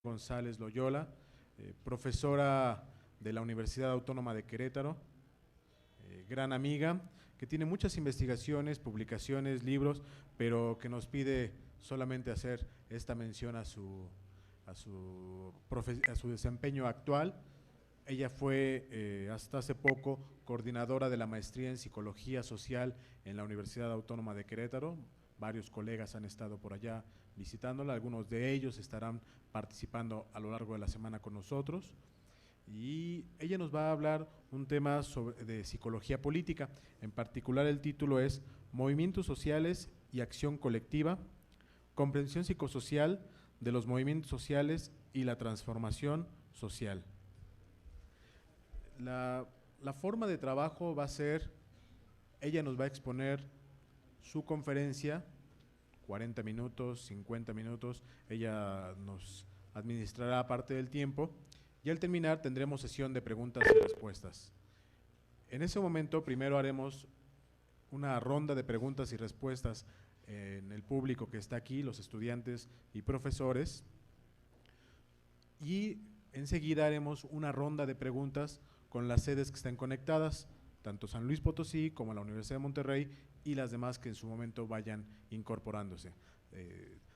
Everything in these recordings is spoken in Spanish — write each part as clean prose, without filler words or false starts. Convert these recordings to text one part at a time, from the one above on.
González Loyola, profesora de la Universidad Autónoma de Querétaro, gran amiga, que tiene muchas investigaciones, publicaciones, libros, pero que nos pide solamente hacer esta mención a su desempeño actual. Ella fue hasta hace poco coordinadora de la maestría en Psicología Social en la Universidad Autónoma de Querétaro. Varios colegas han estado por allá visitándola, algunos de ellos estarán participando a lo largo de la semana con nosotros. Y ella nos va a hablar un tema de psicología política. En particular, el título es Movimientos sociales y acción colectiva, comprensión psicosocial de los movimientos sociales y la transformación social. La forma de trabajo va a ser, ella nos va a exponer su conferencia, 40 minutos, 50 minutos, ella nos administrará parte del tiempo y al terminar tendremos sesión de preguntas y respuestas. En ese momento primero haremos una ronda de preguntas y respuestas en el público que está aquí, los estudiantes y profesores, y enseguida haremos una ronda de preguntas con las sedes que están conectadas, tanto San Luis Potosí como la Universidad de Monterrey y las demás que en su momento vayan incorporándose.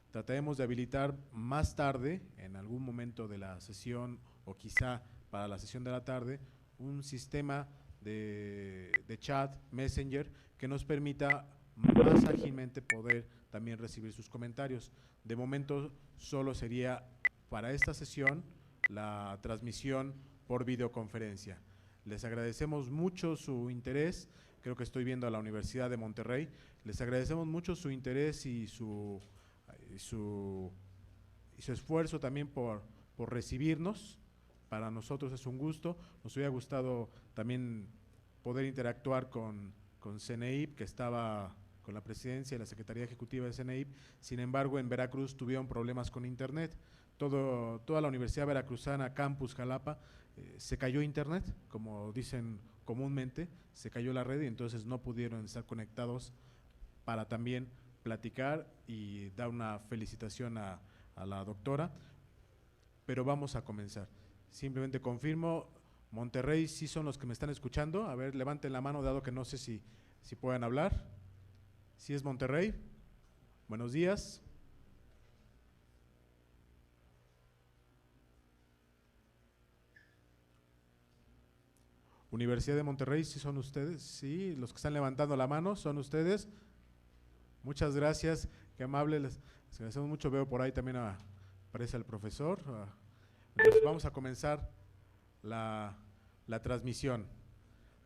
Trataremos de habilitar más tarde, en algún momento de la sesión o quizá para la sesión de la tarde, un sistema de chat, Messenger, que nos permita más ágilmente poder también recibir sus comentarios. De momento solo sería para esta sesión la transmisión por videoconferencia. Les agradecemos mucho su interés, creo que estoy viendo a la Universidad de Monterrey, les agradecemos mucho su interés y su esfuerzo también por recibirnos. Para nosotros es un gusto, nos hubiera gustado también poder interactuar con CNEIP, que estaba con la presidencia y la Secretaría Ejecutiva de CNEIP, sin embargo en Veracruz tuvieron problemas con internet. Toda la Universidad Veracruzana, Campus Jalapa, se cayó internet, como dicen comúnmente, se cayó la red y entonces no pudieron estar conectados para también platicar y dar una felicitación a la doctora, pero vamos a comenzar. Simplemente confirmo, Monterrey sí son los que me están escuchando, a ver, levanten la mano dado que no sé si pueden hablar. ¿Sí es Monterrey? Buenos días. Universidad de Monterrey, ¿sí son ustedes? Sí, los que están levantando la mano, ¿son ustedes? Muchas gracias, qué amable, les agradecemos mucho, veo por ahí también aparece el profesor. Entonces vamos a comenzar la transmisión.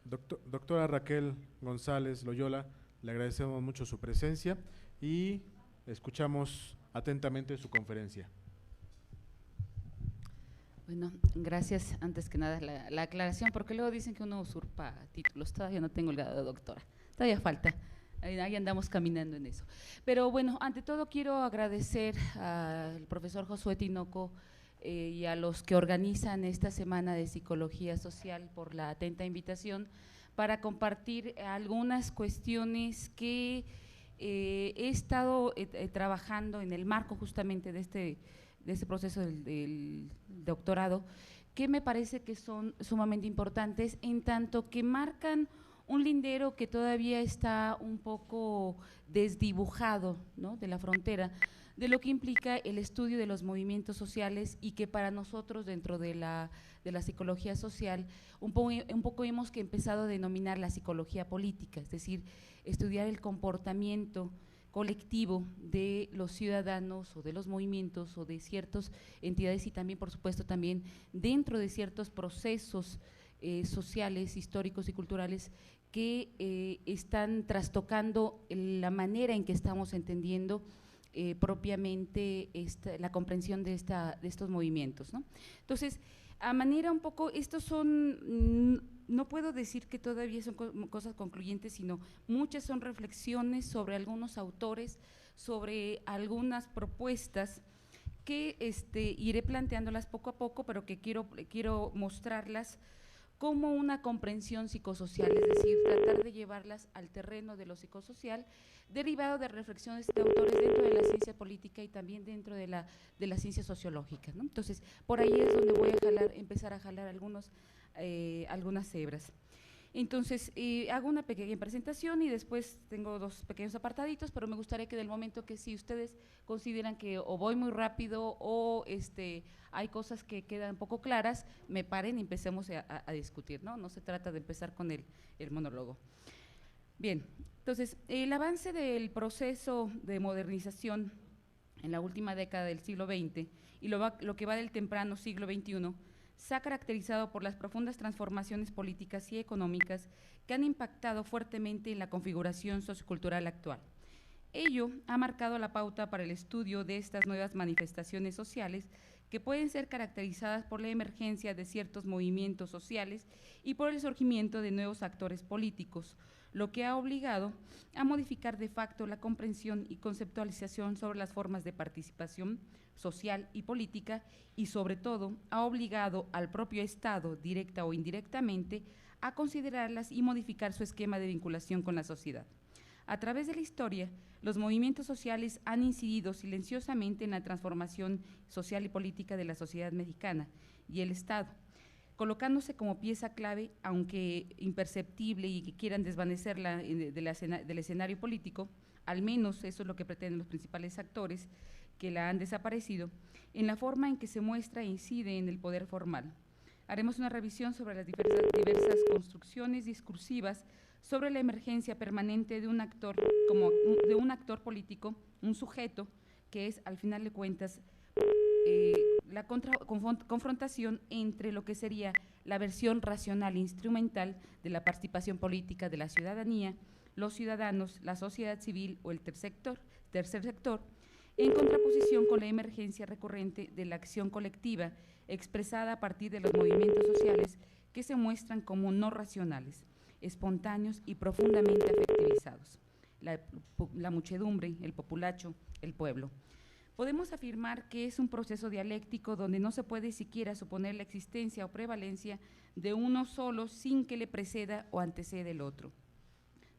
Doctora Raquel González Loyola, le agradecemos mucho su presencia y escuchamos atentamente su conferencia. Bueno, gracias antes que nada la aclaración, porque luego dicen que uno usurpa títulos. Todavía no tengo el grado de doctora, todavía falta, ahí andamos caminando en eso. Pero bueno, ante todo quiero agradecer al profesor Josué Tinoco y a los que organizan esta semana de psicología social por la atenta invitación para compartir algunas cuestiones que he estado trabajando en el marco justamente de este proceso del doctorado, que me parece que son sumamente importantes en tanto que marcan un lindero que todavía está un poco desdibujado, ¿no?, de la frontera, de lo que implica el estudio de los movimientos sociales y que para nosotros dentro de la psicología social un poco hemos que empezado a denominar la psicología política, es decir, estudiar el comportamiento colectivo de los ciudadanos o de los movimientos o de ciertas entidades y también, por supuesto, también dentro de ciertos procesos sociales, históricos y culturales que están trastocando la manera en que estamos entendiendo propiamente la comprensión de estos movimientos, ¿no? Entonces, a manera un poco, estos son, no puedo decir que todavía son cosas concluyentes, sino muchas son reflexiones sobre algunos autores, sobre algunas propuestas que iré planteándolas poco a poco, pero que quiero mostrarlas como una comprensión psicosocial, es decir, tratar de llevarlas al terreno de lo psicosocial, derivado de reflexiones de autores dentro de la ciencia política y también dentro de la ciencia sociológica, ¿no? Entonces, por ahí es donde voy a empezar a jalar algunas hebras. Entonces, hago una pequeña presentación y después tengo 2 pequeños apartaditos, pero me gustaría que del momento que si ustedes consideran que o voy muy rápido o hay cosas que quedan poco claras, me paren y empecemos a discutir, ¿no? No se trata de empezar con el monólogo. Bien, entonces, el avance del proceso de modernización en la última década del siglo XX y lo que va del temprano siglo XXI se ha caracterizado por las profundas transformaciones políticas y económicas que han impactado fuertemente en la configuración sociocultural actual. Ello ha marcado la pauta para el estudio de estas nuevas manifestaciones sociales que pueden ser caracterizadas por la emergencia de ciertos movimientos sociales y por el surgimiento de nuevos actores políticos, lo que ha obligado a modificar de facto la comprensión y conceptualización sobre las formas de participación social y política y, sobre todo, ha obligado al propio Estado, directa o indirectamente, a considerarlas y modificar su esquema de vinculación con la sociedad. A través de la historia, los movimientos sociales han incidido silenciosamente en la transformación social y política de la sociedad mexicana y el Estado, colocándose como pieza clave, aunque imperceptible y que quieran desvanecerla del escenario político, al menos eso es lo que pretenden los principales actores que la han desaparecido, en la forma en que se muestra e incide en el poder formal. Haremos una revisión sobre las diversas construcciones discursivas sobre la emergencia permanente de un actor político, un sujeto que es, al final de cuentas, la confrontación entre lo que sería la versión racional e instrumental de la participación política de la ciudadanía, los ciudadanos, la sociedad civil o el tercer sector, en contraposición con la emergencia recurrente de la acción colectiva expresada a partir de los movimientos sociales que se muestran como no racionales, espontáneos y profundamente afectivizados. La muchedumbre, el populacho, el pueblo. Podemos afirmar que es un proceso dialéctico donde no se puede siquiera suponer la existencia o prevalencia de uno solo sin que le preceda o anteceda el otro.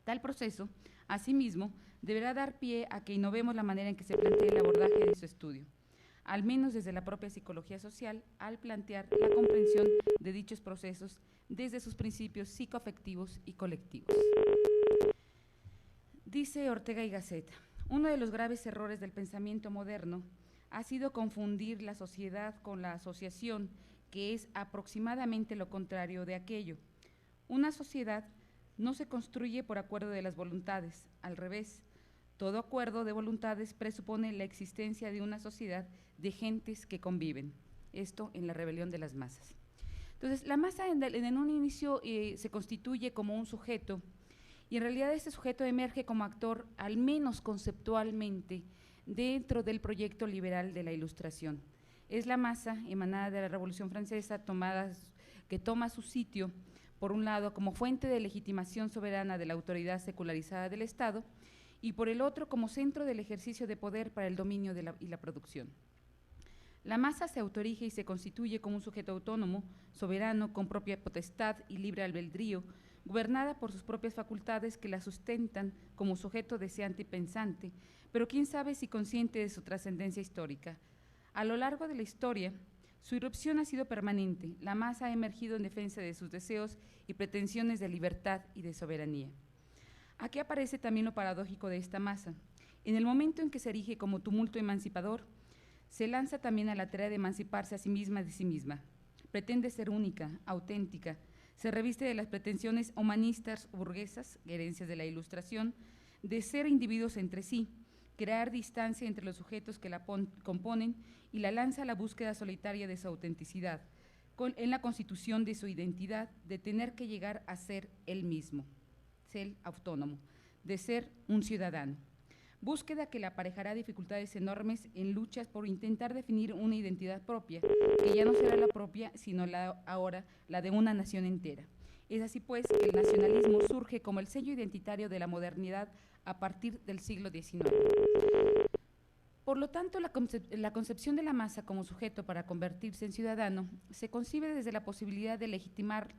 Tal proceso, asimismo, deberá dar pie a que innovemos la manera en que se plantea el abordaje de su estudio, al menos desde la propia psicología social, al plantear la comprensión de dichos procesos desde sus principios psicoafectivos y colectivos. Dice Ortega y Gasset: uno de los graves errores del pensamiento moderno ha sido confundir la sociedad con la asociación, que es aproximadamente lo contrario de aquello. Una sociedad no se construye por acuerdo de las voluntades, al revés. Todo acuerdo de voluntades presupone la existencia de una sociedad de gentes que conviven. Esto en La rebelión de las masas. Entonces, la masa en un inicio se constituye como un sujeto, y en realidad este sujeto emerge como actor, al menos conceptualmente, dentro del proyecto liberal de la Ilustración. Es la masa emanada de la Revolución Francesa, que toma su sitio, por un lado, como fuente de legitimación soberana de la autoridad secularizada del Estado, y por el otro, como centro del ejercicio de poder para el dominio y la producción. La masa se autorige y se constituye como un sujeto autónomo, soberano, con propia potestad y libre albedrío, gobernada por sus propias facultades que la sustentan como sujeto deseante y pensante, pero quién sabe si consciente de su trascendencia histórica. A lo largo de la historia, su irrupción ha sido permanente. La masa ha emergido en defensa de sus deseos y pretensiones de libertad y de soberanía. Aquí aparece también lo paradójico de esta masa. En el momento en que se erige como tumulto emancipador, se lanza también a la tarea de emanciparse a sí misma de sí misma. Pretende ser única, auténtica, se reviste de las pretensiones humanistas burguesas, herencias de la Ilustración, de ser individuos entre sí, crear distancia entre los sujetos que la componen y la lanza a la búsqueda solitaria de su autenticidad, en la constitución de su identidad, de tener que llegar a ser él mismo, ser autónomo, de ser un ciudadano. Búsqueda que le aparejará dificultades enormes en luchas por intentar definir una identidad propia, que ya no será la propia, sino ahora la de una nación entera. Es así pues que el nacionalismo surge como el sello identitario de la modernidad a partir del siglo XIX. Por lo tanto, la concepción de la masa como sujeto para convertirse en ciudadano se concibe desde la posibilidad de legitimar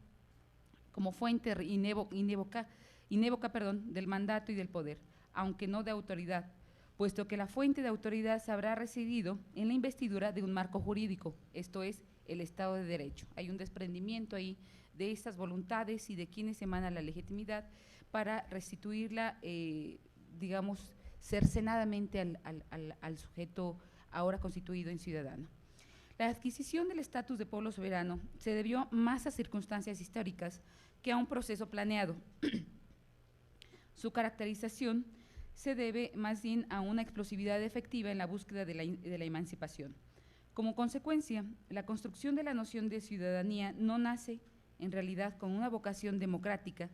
como fuente inévoca, del mandato y del poder, aunque no de autoridad, puesto que la fuente de autoridad se habrá residido en la investidura de un marco jurídico, esto es, el Estado de Derecho. Hay un desprendimiento ahí de estas voluntades y de quienes emana la legitimidad para restituirla, digamos, cercenadamente al sujeto ahora constituido en ciudadano. La adquisición del estatus de pueblo soberano se debió más a circunstancias históricas que a un proceso planeado. Su caracterización se debe más bien a una explosividad efectiva en la búsqueda de la emancipación. Como consecuencia, la construcción de la noción de ciudadanía no nace, en realidad, con una vocación democrática,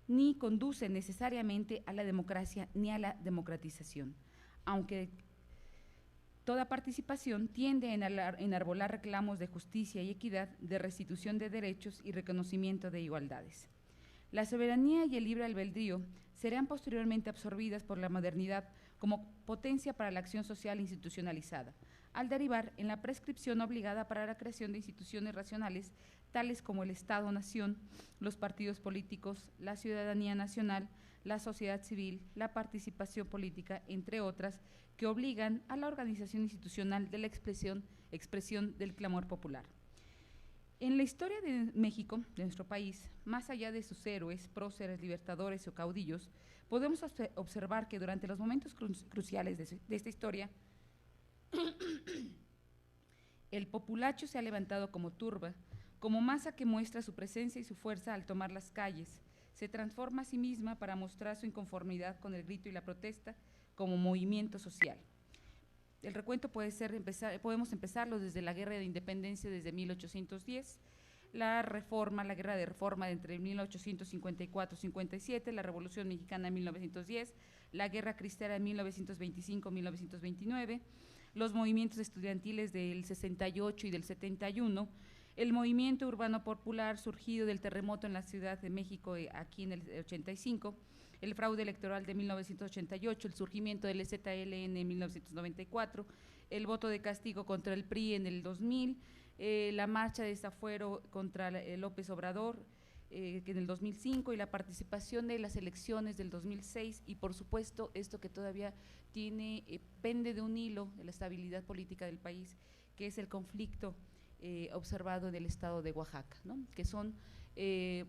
ni conduce necesariamente a la democracia ni a la democratización, aunque toda participación tiende a enarbolar reclamos de justicia y equidad, de restitución de derechos y reconocimiento de igualdades. La soberanía y el libre albedrío serán posteriormente absorbidas por la modernidad como potencia para la acción social institucionalizada, al derivar en la prescripción obligada para la creación de instituciones racionales tales como el Estado-Nación, los partidos políticos, la ciudadanía nacional, la sociedad civil, la participación política, entre otras, que obligan a la organización institucional de la expresión del clamor popular. En la historia de México, de nuestro país, más allá de sus héroes, próceres, libertadores o caudillos, podemos observar que durante los momentos cruciales de esta historia, el populacho se ha levantado como turba, como masa que muestra su presencia y su fuerza al tomar las calles, se transforma a sí misma para mostrar su inconformidad con el grito y la protesta como movimiento social. El recuento podemos empezarlo desde la Guerra de Independencia desde 1810, la Guerra de Reforma entre 1854-57, la Revolución Mexicana en 1910, la Guerra Cristera en 1925-1929, los movimientos estudiantiles del 68 y del 71, el movimiento urbano popular surgido del terremoto en la Ciudad de México aquí en el 85, el fraude electoral de 1988, el surgimiento del EZLN en 1994, el voto de castigo contra el PRI en el 2000, la marcha de desafuero contra López Obrador en el 2005 y la participación de las elecciones del 2006 y por supuesto esto que todavía pende de un hilo de la estabilidad política del país, que es el conflicto observado en el estado de Oaxaca, ¿no? Que son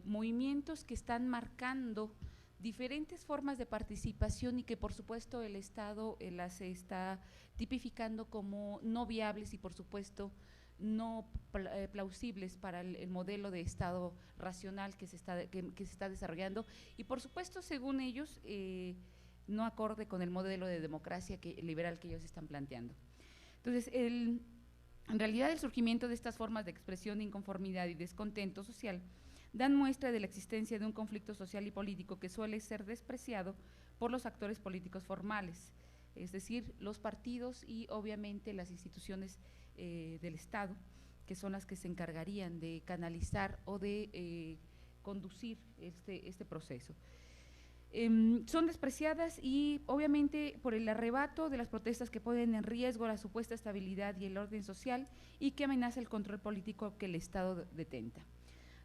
movimientos que están marcando diferentes formas de participación y que por supuesto el Estado las está tipificando como no viables y por supuesto no plausibles para el modelo de Estado racional que se está desarrollando y por supuesto según ellos no acorde con el modelo de democracia liberal que ellos están planteando. Entonces, en realidad el surgimiento de estas formas de expresión de inconformidad y descontento social dan muestra de la existencia de un conflicto social y político que suele ser despreciado por los actores políticos formales, es decir, los partidos y obviamente las instituciones del Estado, que son las que se encargarían de canalizar o de conducir este proceso. Son despreciadas y obviamente por el arrebato de las protestas que ponen en riesgo la supuesta estabilidad y el orden social y que amenaza el control político que el Estado detenta.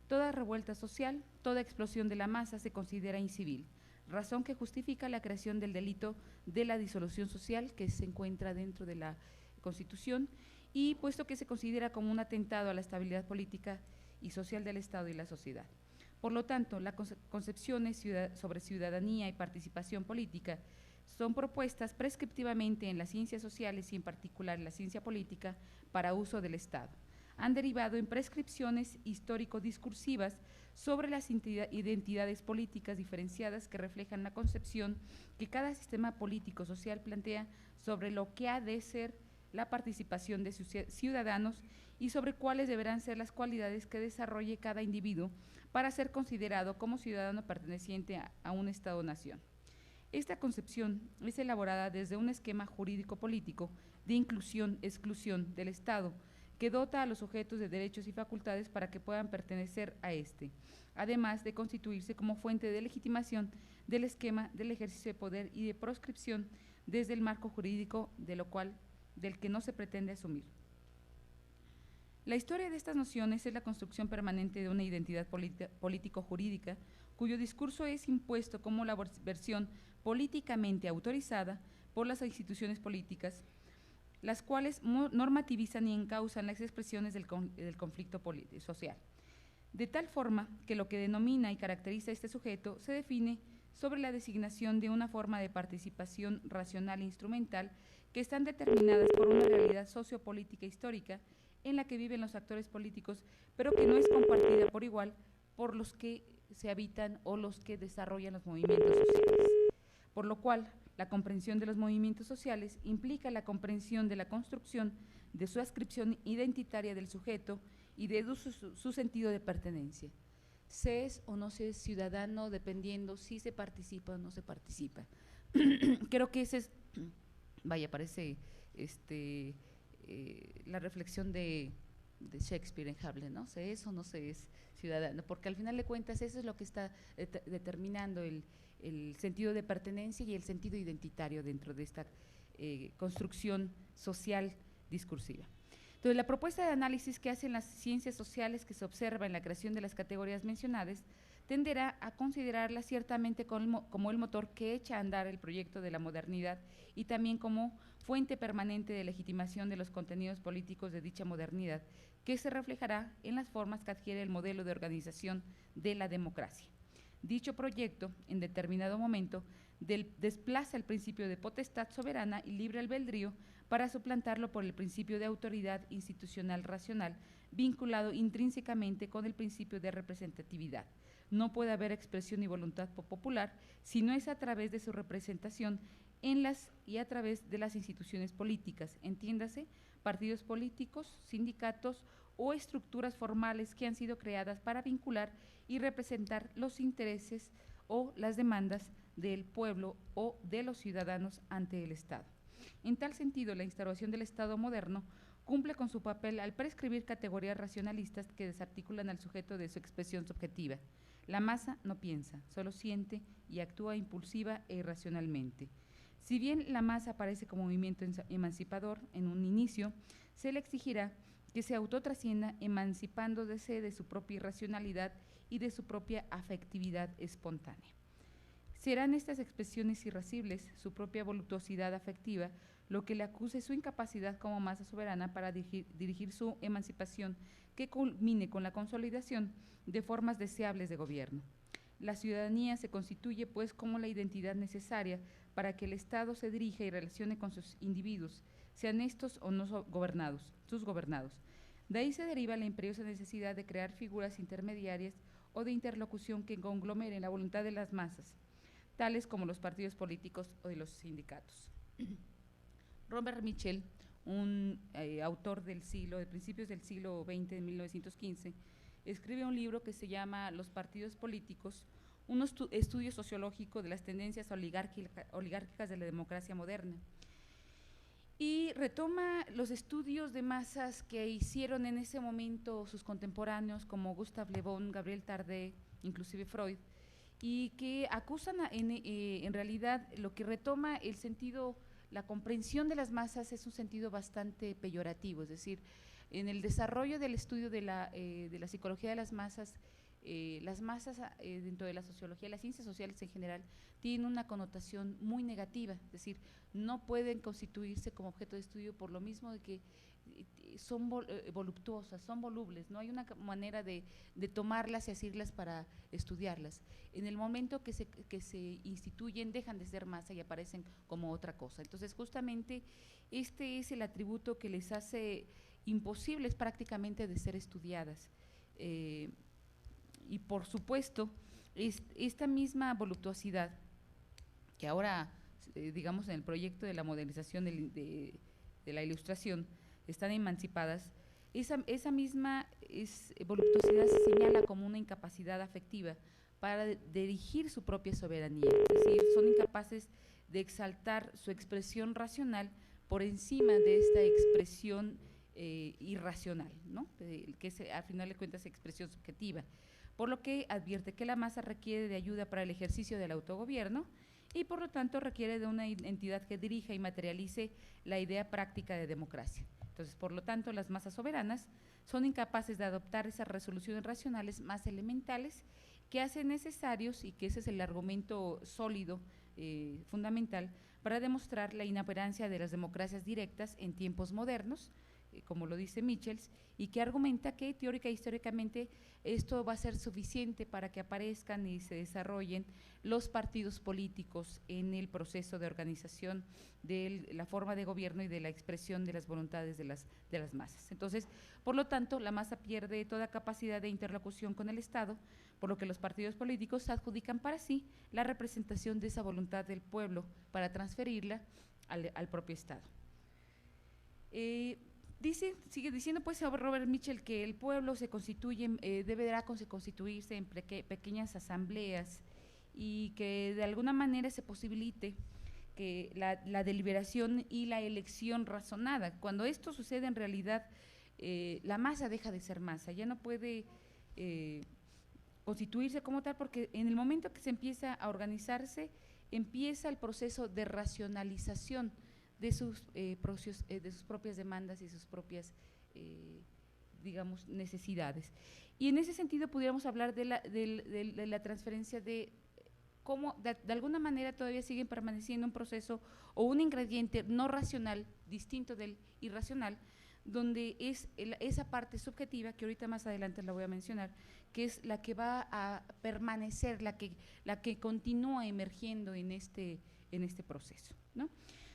Toda revuelta social, toda explosión de la masa se considera incivil, razón que justifica la creación del delito de la disolución social que se encuentra dentro de la Constitución y puesto que se considera como un atentado a la estabilidad política y social del Estado y la sociedad. Por lo tanto, las concepciones sobre ciudadanía y participación política son propuestas prescriptivamente en las ciencias sociales y en particular en la ciencia política para uso del Estado. Han derivado en prescripciones histórico-discursivas sobre las identidades políticas diferenciadas que reflejan la concepción que cada sistema político-social plantea sobre lo que ha de ser la participación de sus ciudadanos y sobre cuáles deberán ser las cualidades que desarrolle cada individuo para ser considerado como ciudadano perteneciente a un Estado-nación. Esta concepción es elaborada desde un esquema jurídico-político de inclusión-exclusión del Estado, que dota a los sujetos de derechos y facultades para que puedan pertenecer a este, además de constituirse como fuente de legitimación del esquema del ejercicio de poder y de proscripción desde el marco jurídico del que no se pretende asumir. La historia de estas nociones es la construcción permanente de una identidad político-jurídica cuyo discurso es impuesto como la versión políticamente autorizada por las instituciones políticas, las cuales normativizan y encausan las expresiones del conflicto social. De tal forma que lo que denomina y caracteriza a este sujeto se define sobre la designación de una forma de participación racional e instrumental que están determinadas por una realidad sociopolítica histórica en la que viven los actores políticos, pero que no es compartida por igual por los que se habitan o los que desarrollan los movimientos sociales. Por lo cual, la comprensión de los movimientos sociales implica la comprensión de la construcción de su adscripción identitaria del sujeto y de su sentido de pertenencia. Se es o no se es ciudadano dependiendo si se participa o no se participa. Creo que ese es, vaya, parece la reflexión de Shakespeare en Hamlet, ¿no? ¿Se es o no se es ciudadano? Porque al final de cuentas eso es lo que está determinando el sentido de pertenencia y el sentido identitario dentro de esta construcción social discursiva. Entonces, la propuesta de análisis que hacen las ciencias sociales que se observa en la creación de las categorías mencionadas tenderá a considerarla ciertamente como el motor que echa a andar el proyecto de la modernidad y también como fuente permanente de legitimación de los contenidos políticos de dicha modernidad, que se reflejará en las formas que adquiere el modelo de organización de la democracia. Dicho proyecto, en determinado momento, desplaza el principio de potestad soberana y libre albedrío para suplantarlo por el principio de autoridad institucional racional, vinculado intrínsecamente con el principio de representatividad. No puede haber expresión y voluntad popular si no es a través de su representación en las y a través de las instituciones políticas, entiéndase, partidos políticos, sindicatos o estructuras formales que han sido creadas para vincular y representar los intereses o las demandas del pueblo o de los ciudadanos ante el Estado. En tal sentido, la instauración del Estado moderno cumple con su papel al prescribir categorías racionalistas que desarticulan al sujeto de su expresión subjetiva. La masa no piensa, solo siente y actúa impulsiva e irracionalmente. Si bien la masa aparece como movimiento emancipador en un inicio, se le exigirá que se autotrascienda emancipándose de su propia irracionalidad y de su propia afectividad espontánea. Serán estas expresiones irascibles, su propia voluptuosidad afectiva, lo que le acuse su incapacidad como masa soberana para dirigir su emancipación, que culmine con la consolidación de formas deseables de gobierno. La ciudadanía se constituye, pues, como la identidad necesaria para que el Estado se dirija y relacione con sus individuos, sean estos o no sus gobernados. De ahí se deriva la imperiosa necesidad de crear figuras intermediarias o de interlocución que conglomeren la voluntad de las masas, tales como los partidos políticos o de los sindicatos. Robert Michel, un autor de principios del siglo XX, de 1915, escribe un libro que se llama Los partidos políticos, un estudio sociológico de las tendencias oligárquicas de la democracia moderna. Y retoma los estudios de masas que hicieron en ese momento sus contemporáneos como Gustave Le Bon, Gabriel Tarde, inclusive Freud, y que acusan en realidad lo que retoma el sentido, la comprensión de las masas es un sentido bastante peyorativo, es decir, en el desarrollo del estudio de la psicología de las masas dentro de la sociología, las ciencias sociales en general, tienen una connotación muy negativa, es decir, no pueden constituirse como objeto de estudio por lo mismo de que son voluptuosas, son volubles, no hay una manera de tomarlas y asirlas para estudiarlas. En el momento que se instituyen, dejan de ser masa y aparecen como otra cosa. Entonces, justamente, este es el atributo que les hace imposibles prácticamente de ser estudiadas. Y por supuesto, esta misma voluptuosidad, que ahora, digamos, en el proyecto de la modernización de la Ilustración, están emancipadas, esa misma voluptuosidad se señala como una incapacidad afectiva para dirigir su propia soberanía, es decir, son incapaces de exaltar su expresión racional por encima de esta expresión irracional, ¿no? Que al final de cuentas es expresión subjetiva, por lo que advierte que la masa requiere de ayuda para el ejercicio del autogobierno y por lo tanto requiere de una entidad que dirija y materialice la idea práctica de democracia. Entonces, por lo tanto, las masas soberanas son incapaces de adoptar esas resoluciones racionales más elementales que hacen necesarios, y que ese es el argumento sólido, fundamental, para demostrar la inoperancia de las democracias directas en tiempos modernos, como lo dice Michels, y que argumenta que teórica e históricamente esto va a ser suficiente para que aparezcan y se desarrollen los partidos políticos en el proceso de organización de la forma de gobierno y de la expresión de las voluntades de las masas. Entonces, por lo tanto, la masa pierde toda capacidad de interlocución con el Estado, por lo que los partidos políticos adjudican para sí la representación de esa voluntad del pueblo para transferirla al propio Estado. Sigue diciendo pues Robert Michel que el pueblo se constituye, deberá constituirse en pequeñas asambleas, y que de alguna manera se posibilite que la deliberación y la elección razonada. Cuando esto sucede, en realidad la masa deja de ser masa, ya no puede constituirse como tal, porque en el momento que se empieza a organizarse, empieza el proceso de racionalización de sus propias demandas y sus propias, digamos, necesidades. Y en ese sentido pudiéramos hablar de la transferencia de cómo de alguna manera todavía siguen permaneciendo un proceso o un ingrediente no racional, distinto del irracional, donde es esa parte subjetiva, que ahorita más adelante la voy a mencionar, que es la que va a permanecer, la que continúa emergiendo en este proceso, ¿no?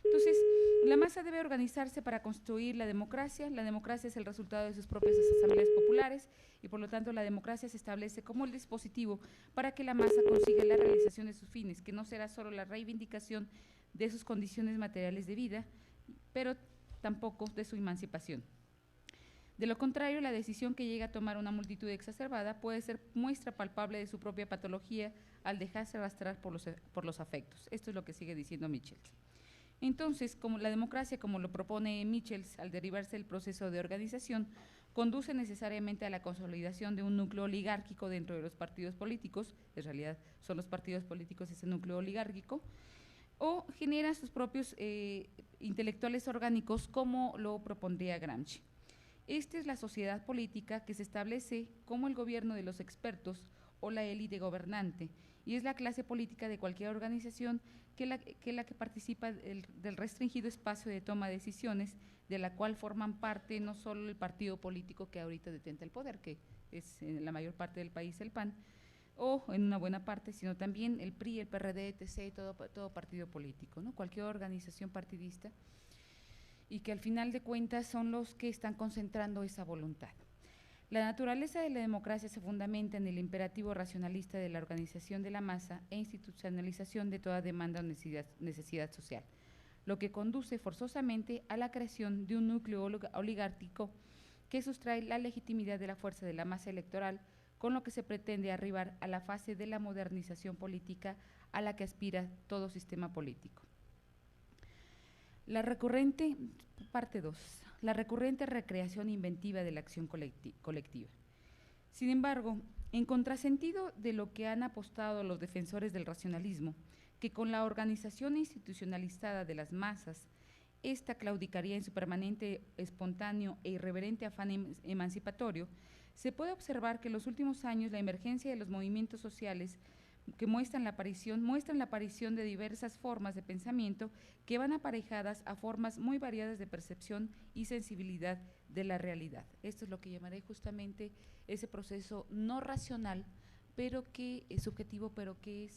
Entonces, la masa debe organizarse para construir la democracia. La democracia es el resultado de sus propias asambleas populares, y por lo tanto la democracia se establece como el dispositivo para que la masa consiga la realización de sus fines, que no será solo la reivindicación de sus condiciones materiales de vida, pero tampoco de su emancipación. De lo contrario, la decisión que llega a tomar una multitud exacerbada puede ser muestra palpable de su propia patología al dejarse arrastrar por los afectos. Esto es lo que sigue diciendo Michels. Entonces, como la democracia, como lo propone Michels, al derivarse del proceso de organización, conduce necesariamente a la consolidación de un núcleo oligárquico dentro de los partidos políticos, en realidad son los partidos políticos ese núcleo oligárquico, o genera sus propios intelectuales orgánicos, como lo propondría Gramsci. Esta es la sociedad política que se establece como el gobierno de los expertos o la élite gobernante, y es la clase política de cualquier organización que participa del restringido espacio de toma de decisiones, de la cual forman parte no solo el partido político que ahorita detenta el poder, que es en la mayor parte del país el PAN, o en una buena parte, sino también el PRI, el PRD, etc., todo partido político, ¿no? Cualquier organización partidista, y que al final de cuentas son los que están concentrando esa voluntad. La naturaleza de la democracia se fundamenta en el imperativo racionalista de la organización de la masa e institucionalización de toda demanda o necesidad social, lo que conduce forzosamente a la creación de un núcleo oligárquico que sustrae la legitimidad de la fuerza de la masa electoral, con lo que se pretende arribar a la fase de la modernización política a la que aspira todo sistema político. Parte 2. La recurrente recreación inventiva de la acción colectiva. Sin embargo, en contrasentido de lo que han apostado los defensores del racionalismo, que con la organización institucionalizada de las masas, esta claudicaría en su permanente, espontáneo e irreverente afán emancipatorio, se puede observar que en los últimos años la emergencia de los movimientos sociales que muestran la aparición de diversas formas de pensamiento que van aparejadas a formas muy variadas de percepción y sensibilidad de la realidad. Esto es lo que llamaré justamente ese proceso no racional, pero que es subjetivo, pero que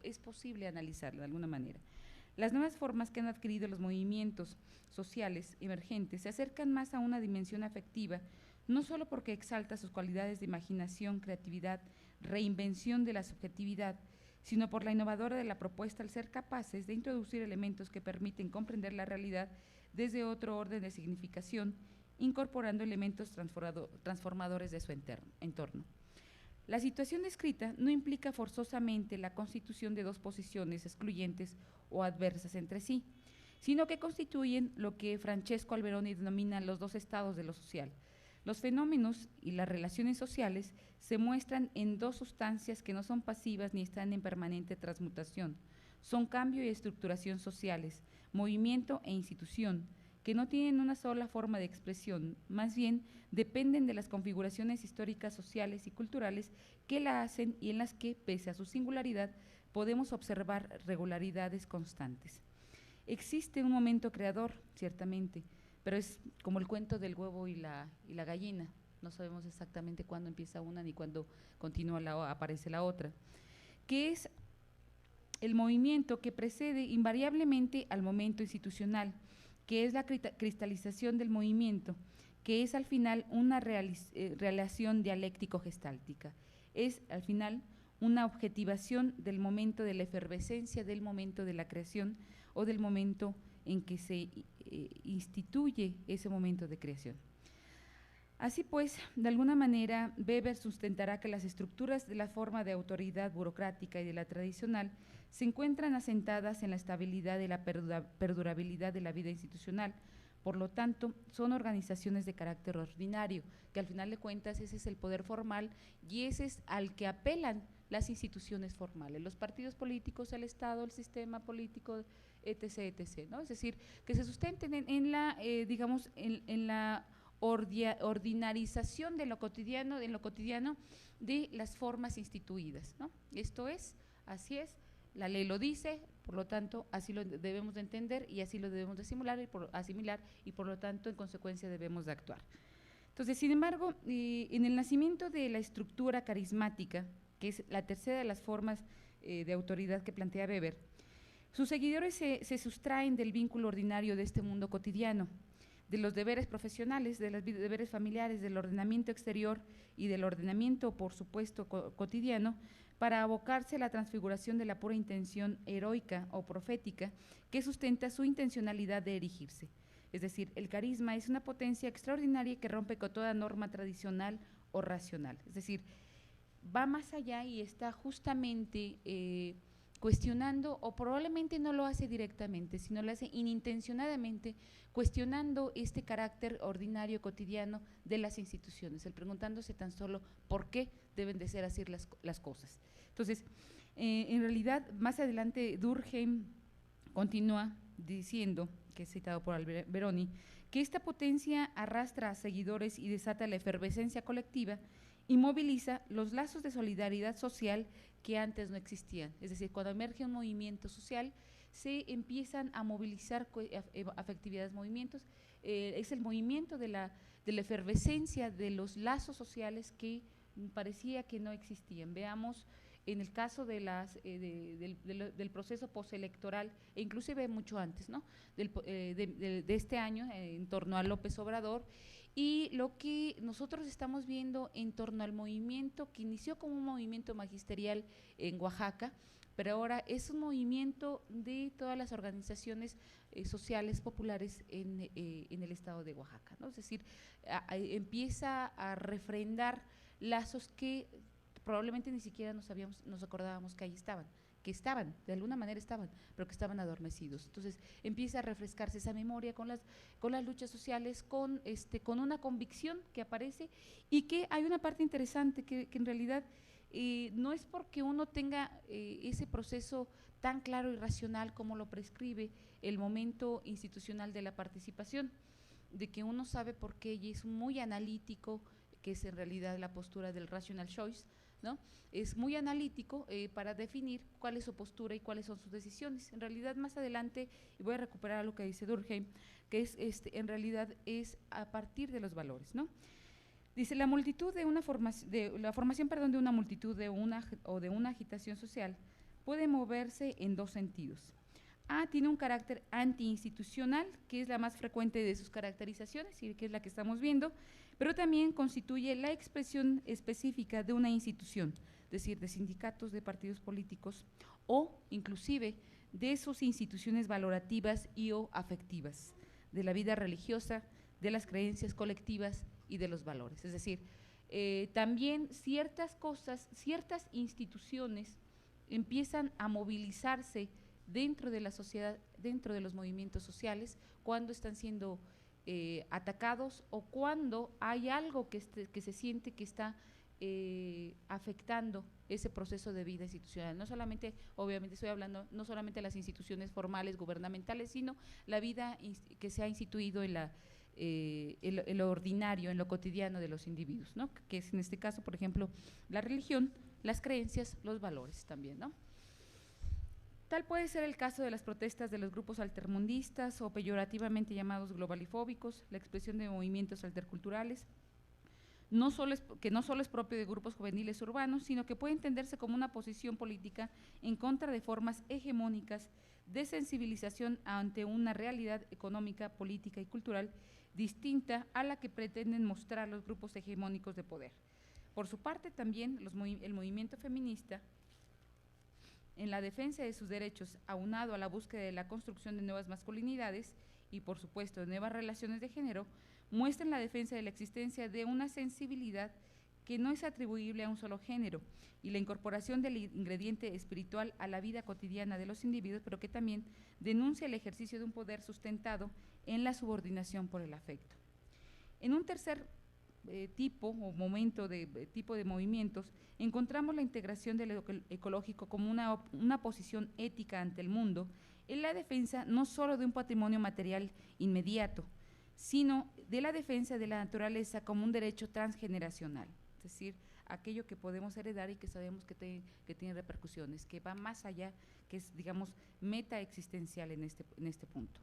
es posible analizarlo de alguna manera. Las nuevas formas que han adquirido los movimientos sociales emergentes se acercan más a una dimensión afectiva, no solo porque exalta sus cualidades de imaginación, creatividad, reinvención de la subjetividad, sino por la innovadora de la propuesta al ser capaces de introducir elementos que permiten comprender la realidad desde otro orden de significación, incorporando elementos transformadores de su entorno. La situación descrita no implica forzosamente la constitución de dos posiciones excluyentes o adversas entre sí, sino que constituyen lo que Francesco Alberoni denomina los dos estados de lo social. Los fenómenos y las relaciones sociales se muestran en dos sustancias que no son pasivas ni están en permanente transmutación. Son cambio y estructuración sociales, movimiento e institución, que no tienen una sola forma de expresión, más bien dependen de las configuraciones históricas, sociales y culturales que la hacen y en las que, pese a su singularidad, podemos observar regularidades constantes. Existe un momento creador, ciertamente, pero es como el cuento del huevo y la gallina. No sabemos exactamente cuándo empieza una ni cuándo aparece la otra, que es el movimiento que precede invariablemente al momento institucional, que es la cristalización del movimiento, que es al final una relación dialéctico-gestáltica. Es al final una objetivación del momento de la efervescencia, del momento de la creación o del momento en que se instituye ese momento de creación. Así pues, de alguna manera, Weber sustentará que las estructuras de la forma de autoridad burocrática y de la tradicional se encuentran asentadas en la estabilidad y la perdurabilidad de la vida institucional. Por lo tanto, son organizaciones de carácter ordinario, que al final de cuentas ese es el poder formal y ese es al que apelan las instituciones formales, los partidos políticos, el Estado, el sistema político, etc., etc., ¿no? Es decir, que se sustenten en la, digamos, en la ordinarización de lo cotidiano de las formas instituidas, ¿no? Esto es, así es, la ley lo dice, por lo tanto, así lo debemos de entender y así lo debemos de asimilar y por lo tanto, en consecuencia, debemos de actuar. Entonces, sin embargo, en el nacimiento de la estructura carismática, que es la tercera de las formas de autoridad que plantea Weber, sus seguidores se sustraen del vínculo ordinario de este mundo cotidiano, de los deberes profesionales, de los deberes familiares, del ordenamiento exterior y del ordenamiento, por supuesto, cotidiano, para abocarse a la transfiguración de la pura intención heroica o profética que sustenta su intencionalidad de erigirse. Es decir, el carisma es una potencia extraordinaria que rompe con toda norma tradicional o racional. Es decir, va más allá y está justamente cuestionando, o probablemente no lo hace directamente, sino lo hace inintencionadamente, cuestionando este carácter ordinario, cotidiano de las instituciones, el preguntándose tan solo por qué deben de ser así las cosas. Entonces, en realidad, más adelante Durkheim continúa diciendo, que es citado por Alberoni, que esta potencia arrastra a seguidores y desata la efervescencia colectiva y moviliza los lazos de solidaridad social que antes no existían. Es decir, cuando emerge un movimiento social, se empiezan a movilizar afectividades, movimientos, es el movimiento de la efervescencia de los lazos sociales que parecía que no existían. Veamos en el caso de del proceso postelectoral, e inclusive mucho antes, ¿no? de este año, en torno a López Obrador, y lo que nosotros estamos viendo en torno al movimiento que inició como un movimiento magisterial en Oaxaca, pero ahora es un movimiento de todas las organizaciones sociales populares en el estado de Oaxaca, ¿no? Es decir, empieza a refrendar lazos que probablemente ni siquiera nos acordábamos que ahí estaban, de alguna manera estaban, pero que estaban adormecidos. Entonces empieza a refrescarse esa memoria con las luchas sociales, con una convicción que aparece, y que hay una parte interesante que en realidad no es porque uno tenga ese proceso tan claro y racional como lo prescribe el momento institucional de la participación, de que uno sabe por qué y es muy analítico, que es en realidad la postura del rational choice, ¿no? Es muy analítico para definir cuál es su postura y cuáles son sus decisiones. En realidad, más adelante, y voy a recuperar lo que dice Durkheim, que es en realidad es a partir de los valores, ¿no? Dice, la multitud de una formación, la formación, perdón, de una multitud de una agitación social puede moverse en dos sentidos. A, tiene un carácter antiinstitucional, que es la más frecuente de sus caracterizaciones y que es la que estamos viendo, pero también constituye la expresión específica de una institución, es decir, de sindicatos, de partidos políticos o inclusive de sus instituciones valorativas y o afectivas, de la vida religiosa, de las creencias colectivas y de los valores. Es decir, también ciertas cosas, ciertas instituciones empiezan a movilizarse dentro de la sociedad, dentro de los movimientos sociales, cuando están siendo atacados o cuando hay algo que se siente que está afectando ese proceso de vida institucional. No solamente, obviamente estoy hablando, no solamente de las instituciones formales, gubernamentales, sino la vida que se ha instituido en lo ordinario, en lo cotidiano de los individuos, ¿no? Que es en este caso, por ejemplo, la religión, las creencias, los valores también, ¿no? Tal puede ser el caso de las protestas de los grupos altermundistas o peyorativamente llamados globalifóbicos, la expresión de movimientos alterculturales, que no solo es propio de grupos juveniles urbanos, sino que puede entenderse como una posición política en contra de formas hegemónicas de sensibilización ante una realidad económica, política y cultural distinta a la que pretenden mostrar los grupos hegemónicos de poder. Por su parte, también el movimiento feminista, en la defensa de sus derechos, aunado a la búsqueda de la construcción de nuevas masculinidades y, por supuesto, de nuevas relaciones de género, muestran la defensa de la existencia de una sensibilidad que no es atribuible a un solo género y la incorporación del ingrediente espiritual a la vida cotidiana de los individuos, pero que también denuncia el ejercicio de un poder sustentado en la subordinación por el afecto. En un tercer tipo o momento tipo de movimientos, encontramos la integración del ecológico como una posición ética ante el mundo en la defensa no solo de un patrimonio material inmediato, sino de la defensa de la naturaleza como un derecho transgeneracional, es decir, aquello que podemos heredar y que sabemos que tiene repercusiones, que va más allá, que es, digamos, meta existencial en este punto.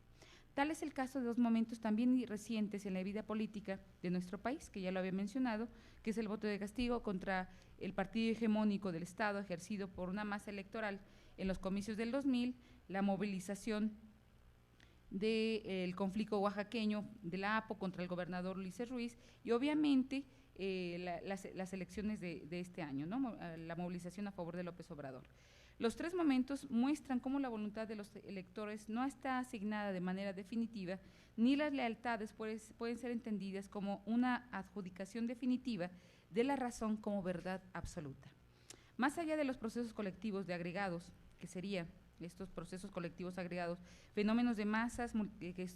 Tal es el caso de dos momentos también recientes en la vida política de nuestro país, que ya lo había mencionado, que es el voto de castigo contra el partido hegemónico del Estado ejercido por una masa electoral en los comicios del 2000, la movilización del conflicto oaxaqueño de la APO contra el gobernador Ulises Ruiz y obviamente las elecciones de este año, ¿no? La movilización a favor de López Obrador. Los tres momentos muestran cómo la voluntad de los electores no está asignada de manera definitiva, ni las lealtades pueden ser entendidas como una adjudicación definitiva de la razón como verdad absoluta. Más allá de los procesos colectivos de agregados, que serían estos procesos colectivos agregados, fenómenos de masas que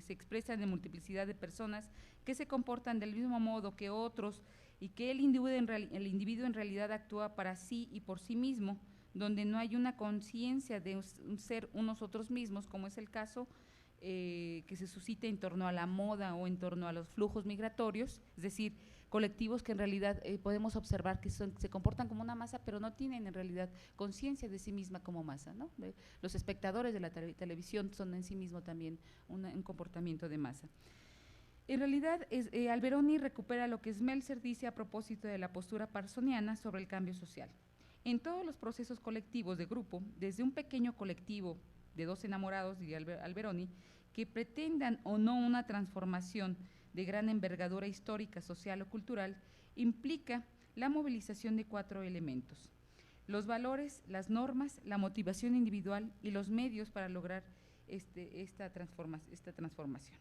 se expresan en multiplicidad de personas que se comportan del mismo modo que otros y que el individuo en realidad actúa para sí y por sí mismo, donde no hay una conciencia de un ser unos otros mismos, como es el caso que se suscita en torno a la moda o en torno a los flujos migratorios, es decir, colectivos que en realidad podemos observar que se comportan como una masa, pero no tienen en realidad conciencia de sí misma como masa, ¿no? Los espectadores de la televisión son en sí mismo también un comportamiento de masa. En realidad, Alberoni recupera lo que Smeltzer dice a propósito de la postura parsoniana sobre el cambio social. En todos los procesos colectivos de grupo, desde un pequeño colectivo de dos enamorados, diría Alberoni, que pretendan o no una transformación de gran envergadura histórica, social o cultural, implica la movilización de 4 elementos: los valores, las normas, la motivación individual y los medios para lograr esta transformación.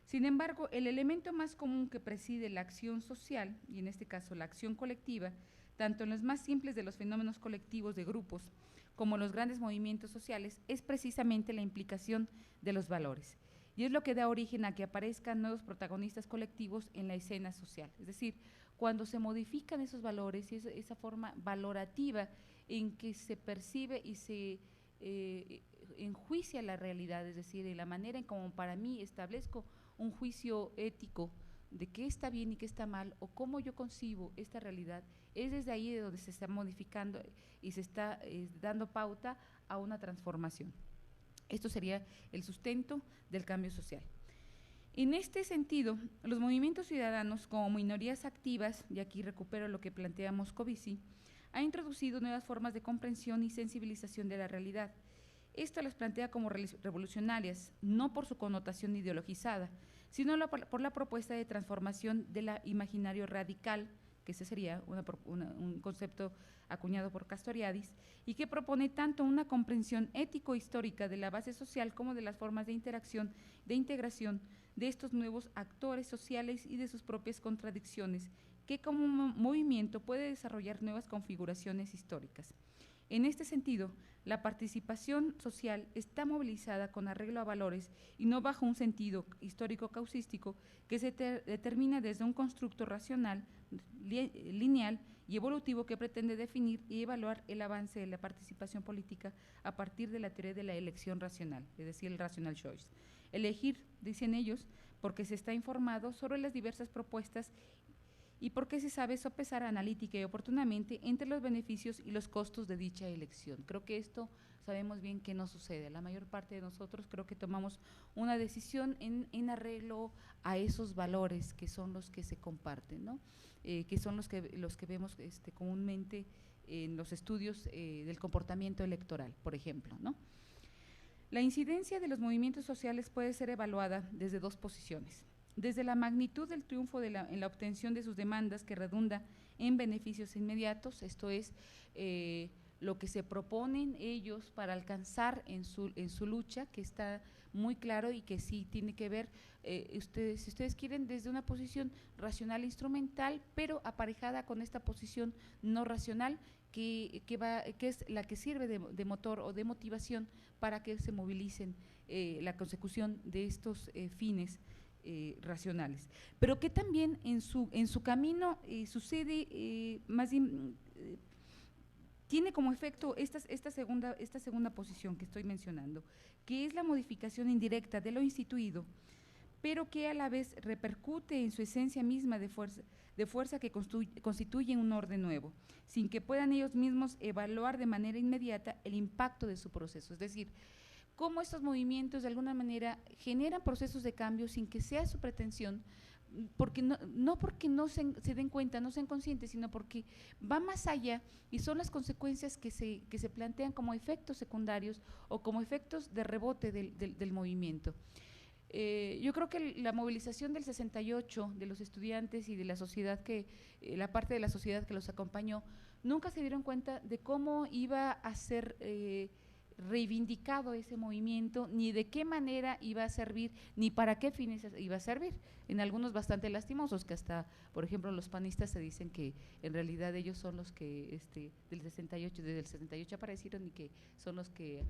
Sin embargo, el elemento más común que preside la acción social, y en este caso la acción colectiva, tanto en los más simples de los fenómenos colectivos de grupos como en los grandes movimientos sociales, es precisamente la implicación de los valores. Y es lo que da origen a que aparezcan nuevos protagonistas colectivos en la escena social. Es decir, cuando se modifican esos valores y esa forma valorativa en que se percibe y se enjuicia la realidad, es decir, en la manera en como para mí establezco un juicio ético de qué está bien y qué está mal, o cómo yo concibo esta realidad, es desde ahí de donde se está modificando y se está dando pauta a una transformación. Esto sería el sustento del cambio social. En este sentido, los movimientos ciudadanos como minorías activas, y aquí recupero lo que plantea Moscovici, ha introducido nuevas formas de comprensión y sensibilización de la realidad. Esto las plantea como revolucionarias, no por su connotación ideologizada, sino por la propuesta de transformación del imaginario radical, que ese sería un concepto acuñado por Castoriadis, y que propone tanto una comprensión ético-histórica de la base social como de las formas de interacción, de integración de estos nuevos actores sociales y de sus propias contradicciones, que como movimiento puede desarrollar nuevas configuraciones históricas. En este sentido, la participación social está movilizada con arreglo a valores y no bajo un sentido histórico-causístico que se determina desde un constructo racional, lineal y evolutivo que pretende definir y evaluar el avance de la participación política a partir de la teoría de la elección racional, es decir, el rational choice. Elegir, dicen ellos, porque se está informado sobre las diversas propuestas y porque se sabe sopesar analítica y oportunamente entre los beneficios y los costos de dicha elección. Creo que esto sabemos bien que no sucede. La mayor parte de nosotros creo que tomamos una decisión en arreglo a esos valores que son los que se comparten, ¿no? Que son los que vemos comúnmente en los estudios del comportamiento electoral, por ejemplo, ¿no? La incidencia de los movimientos sociales puede ser evaluada desde dos posiciones. Desde la magnitud del triunfo en la obtención de sus demandas que redunda en beneficios inmediatos, esto es, lo que se proponen ellos para alcanzar en su lucha, que está muy claro y que sí tiene que ver, si ustedes quieren, desde una posición racional instrumental, pero aparejada con esta posición no racional, que es la que sirve de motor o de motivación para que se movilicen la consecución de estos fines racionales, pero que también en su camino sucede más bien, tiene como efecto esta segunda posición que estoy mencionando, que es la modificación indirecta de lo instituido, pero que a la vez repercute en su esencia misma de fuerza que constituye un orden nuevo, sin que puedan ellos mismos evaluar de manera inmediata el impacto de su proceso. Es decir, cómo estos movimientos de alguna manera generan procesos de cambio sin que sea su pretensión, porque no porque no se den cuenta, no sean conscientes, sino porque va más allá y son las consecuencias que se plantean como efectos secundarios o como efectos de rebote del movimiento. Yo creo que la movilización del 68 de los estudiantes y de la sociedad, la parte de la sociedad que los acompañó, nunca se dieron cuenta de cómo iba a ser reivindicado ese movimiento, ni de qué manera iba a servir, ni para qué fines iba a servir. En algunos bastante lastimosos, que hasta, por ejemplo, los panistas se dicen que en realidad ellos son los que desde el 68 aparecieron y que son los que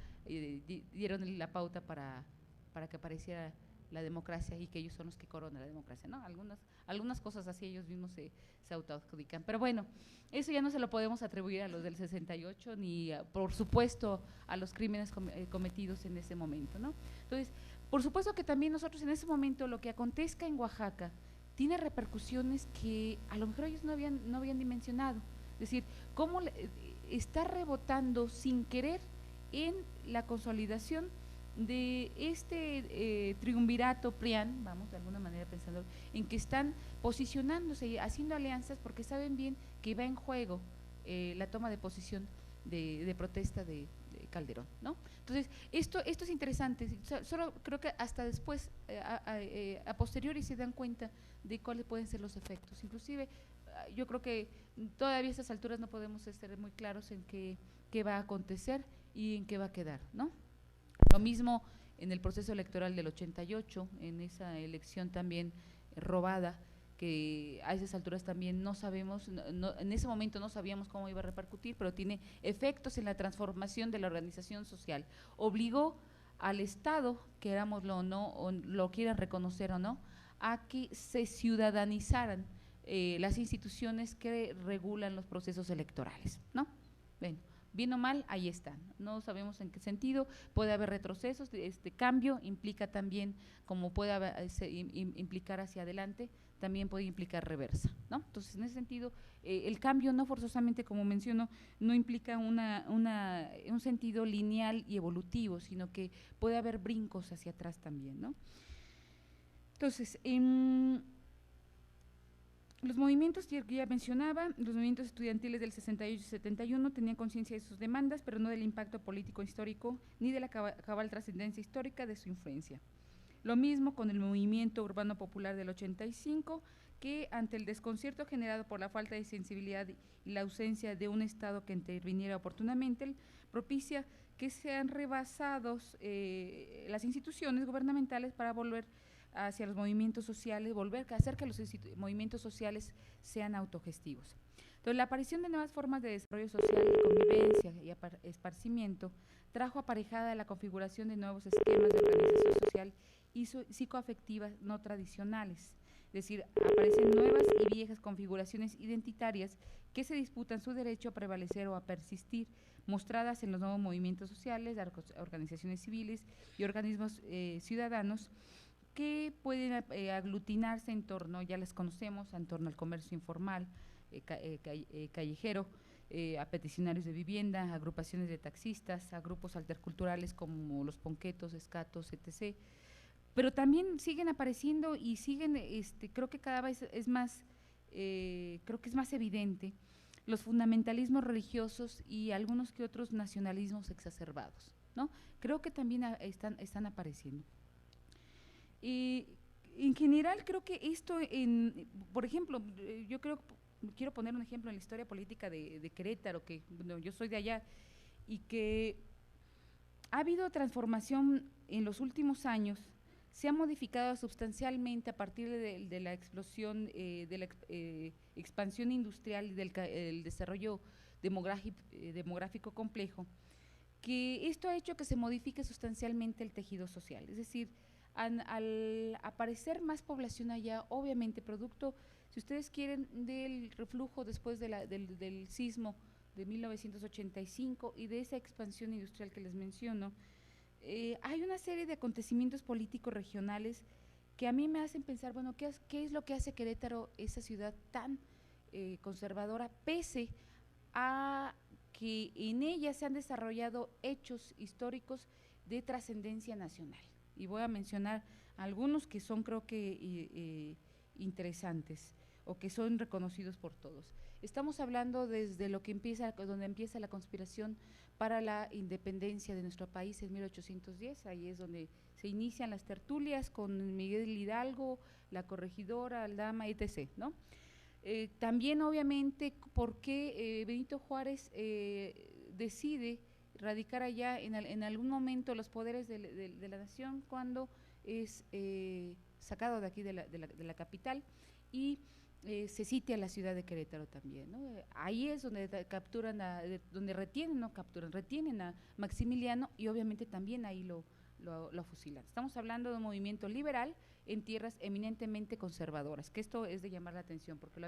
dieron la pauta para que apareciera la democracia y que ellos son los que coronan la democracia, ¿no? Algunas cosas así ellos mismos se autoadjudican. Pero bueno, eso ya no se lo podemos atribuir a los del 68 ni, por supuesto, a los crímenes cometidos en ese momento, ¿no? Entonces, por supuesto que también nosotros en ese momento lo que acontezca en Oaxaca tiene repercusiones que a lo mejor ellos no habían dimensionado. Es decir, cómo está rebotando sin querer en la consolidación de este triunvirato PRIAN, vamos de alguna manera pensando, en que están posicionándose, haciendo alianzas porque saben bien que va en juego la toma de posición de protesta de Calderón, ¿no? Entonces, esto es interesante, solo creo que hasta después, a posteriori se dan cuenta de cuáles pueden ser los efectos. Inclusive, yo creo que todavía a estas alturas no podemos estar muy claros en qué va a acontecer y en qué va a quedar, ¿no? Lo mismo en el proceso electoral del 88, en esa elección también robada, que a esas alturas también no sabemos, en ese momento no sabíamos cómo iba a repercutir, pero tiene efectos en la transformación de la organización social. Obligó al Estado, querámoslo o no, o lo quieran reconocer o no, a que se ciudadanizaran las instituciones que regulan los procesos electorales, ¿no? Bien o mal, ahí están. No sabemos en qué sentido, puede haber retrocesos, este cambio implica también, como puede implicar hacia adelante, también puede implicar reversa, ¿no? Entonces, en ese sentido, el cambio no forzosamente, como menciono, no implica un sentido lineal y evolutivo, sino que puede haber brincos hacia atrás también, ¿no? Entonces, los movimientos que ya mencionaba, los movimientos estudiantiles del 68 y 71 tenían conciencia de sus demandas, pero no del impacto político histórico ni de la cabal trascendencia histórica de su influencia. Lo mismo con el movimiento urbano popular del 85, que ante el desconcierto generado por la falta de sensibilidad y la ausencia de un Estado que interviniera oportunamente, propicia que sean rebasados las instituciones gubernamentales para volver hacia los movimientos sociales, hacer que los movimientos sociales sean autogestivos. Entonces, la aparición de nuevas formas de desarrollo social, de convivencia y esparcimiento trajo aparejada la configuración de nuevos esquemas de organización social y psicoafectivas no tradicionales. Es decir, aparecen nuevas y viejas configuraciones identitarias que se disputan su derecho a prevalecer o a persistir, mostradas en los nuevos movimientos sociales, organizaciones civiles y organismos ciudadanos que pueden aglutinarse en torno, ya les conocemos, en torno al comercio informal, callejero, a peticionarios de vivienda, agrupaciones de taxistas, a grupos alterculturales como los ponquetos, escatos, etc. Pero también siguen apareciendo y siguen, creo que cada vez es más, creo que es más evidente, los fundamentalismos religiosos y algunos que otros nacionalismos exacerbados, ¿no? Creo que también están apareciendo. Y en general creo que esto, por ejemplo, yo quiero poner un ejemplo en la historia política de Querétaro, que bueno, yo soy de allá, y que ha habido transformación en los últimos años, se ha modificado sustancialmente a partir de la explosión, de la expansión industrial y del desarrollo demográfico complejo, que esto ha hecho que se modifique sustancialmente el tejido social. Es decir, al aparecer más población allá, obviamente producto, si ustedes quieren, del reflujo después del sismo de 1985 y de esa expansión industrial que les menciono, hay una serie de acontecimientos políticos regionales que a mí me hacen pensar, bueno, ¿qué es lo que hace Querétaro esa ciudad tan conservadora, pese a que en ella se han desarrollado hechos históricos de trascendencia nacional? Y voy a mencionar algunos que son, creo que, interesantes o que son reconocidos por todos. Estamos hablando desde donde empieza la conspiración para la independencia de nuestro país en 1810, ahí es donde se inician las tertulias con Miguel Hidalgo, la corregidora, Aldama, etc., ¿no? También, obviamente, por qué Benito Juárez decide radicar allá en algún momento los poderes de la nación cuando es sacado de aquí de la capital y se sitia la ciudad de Querétaro también, ¿no? Ahí es donde retienen a Maximiliano y obviamente también ahí lo fusilan. Estamos hablando de un movimiento liberal en tierras eminentemente conservadoras, que esto es de llamar la atención, porque